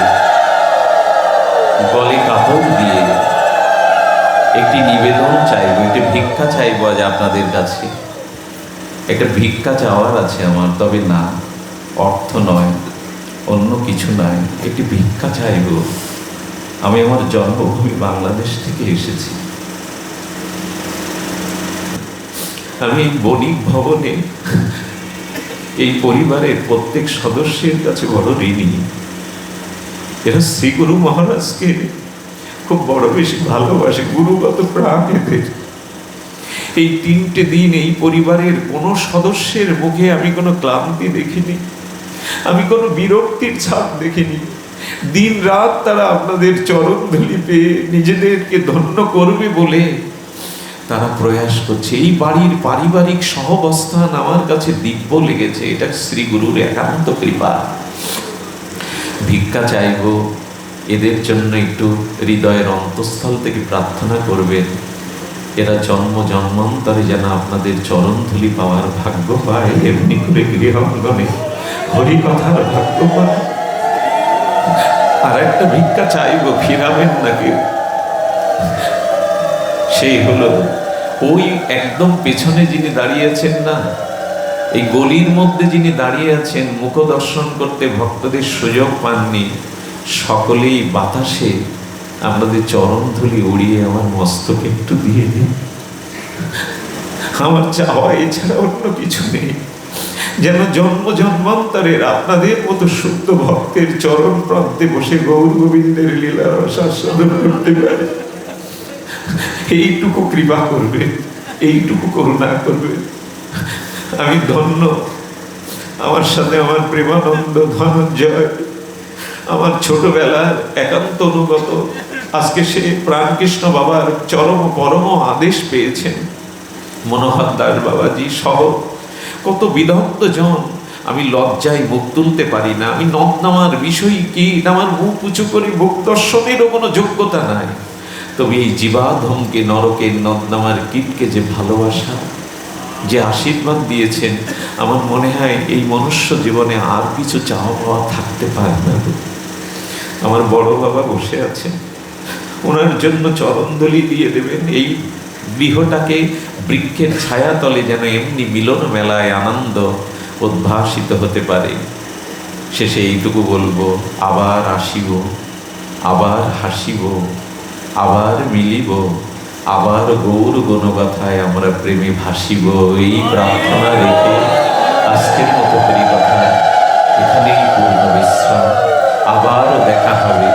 গলে কাপড় দিয়ে একটি নিবেদন চাইব, একটি ভিক্ষা চাইব আজ আপনাদের কাছে। একটা ভিক্ষা চাওয়ার আছে আমার, তবে না, অর্থ নয়, অন্য কিছু নয়, একটি ভিক্ষা চাইব। আমি আমার জন্মভূমি বাংলাদেশ থেকে এসেছি। আমি বণিক ভবনে এই পরিবারের প্রত্যেক সদস্যের কাছে বড় ঋণী। এরা শ্রী গুরু মহারাজকে খুব বড় বেশি ভালোবাসে, গুরুগত প্রাণ এদের। এই 3টে দিন এই পরিবারের কোনো সদস্যের মুখে আমি কোনো ক্লান্তি দেখিনি, আমি কোনো বিরক্তির ছাপ দেখিনি। দিন রাত তারা আপনাদের চরণ ধুলি পেয়ে নিজেদেরকে ধন্য করবে বলে তারা প্রয়াস করছে। এই বাড়ির পারিবারিক সহাবস্থান আমার কাছে দিব্য লেগেছে, এটা শ্রী গুরুর একান্ত কৃপা। ভিক্ষা চাইব, এদের জন্য একটু হৃদয়ের অন্তঃস্থল থেকে প্রার্থনা করবেন। এরা জন্ম জন্মান্তরে যেন আপনাদের চরণ ধুলি পাওয়ার ভাগ্য পায়, এমনি করে গৃহাঙ্গনে হরিকথার ভাগ্য পায়। আর একটা ভিক্ষা চাইব, ফিরাবেন না কেউ। সেই হলো ওই একদম পেছনে যিনি দাঁড়িয়েছেন না, এই গলির মধ্যে যিনি দাঁড়িয়ে আছেন, মুখ দর্শন করতে ভক্তদের সুযোগ পাননি, সকলেই বাতাসে আপনাদের চরণ ধুলি উড়িয়ে আমার মস্তকে একটু দিয়ে দিন। আমার চাওয়া এছাড়া অন্য কিছু নেই, যেন জন্ম জন্মান্তরের আপনাদের মতো শুদ্ধ ভক্তের চরণ প্রান্তে বসে গৌর গোবিন্দের লীলা রস আস্বাদন করতে পারে। এইটুকু কৃপা করবে, এইটুকু করুণা করবে। আমি ধন্য। আমার সাথে আমার প্রেমানন্দ ধনঞ্জয়, আমার ছোটবেলার একান্ত অনুগত, আজকে সে প্রাণকৃষ্ণ বাবার চরম পরম আদেশ পেয়েছেন। মনোহর দাস বাবাজি সহ কত বিদগ্ধ জন। আমি লজ্জায় মুখ তুলতে পারি না। আমি নদ নামার বিষয় কি, আমার মুখ উঁচু করে মুখ দর্শনেরও কোনো যোগ্যতা নাই। তবে এই জীবাধমকে, নরকের নদ নামার কীটকে যে ভালোবাসা, যে আশীর্বাদ দিয়েছেন, আমার মনে হয় এই মনুষ্য জীবনে আর কিছু চাওয়া পাওয়া থাকতে পারে না। আমার বড় বাবা বসে আছেন, ওনার জন্য চরণধলি দিয়ে দেবেন। এই গৃহটাকে বৃক্ষের ছায়াতলে যেন এমনি মিলন মেলায় আনন্দ উদ্ভাসিত হতে পারে। শেষে এইটুকু বলবো, আবার আসিব, আবার হাসিব, আবার মিলিব, আবার গৌর গণগাথায় আমরা প্রেমে ভাসিব। এই প্রার্থনা রেখে আজকের মতো হরিকথা এখানেই পূর্ণ বিশ্রাম। আবারও দেখা হবে।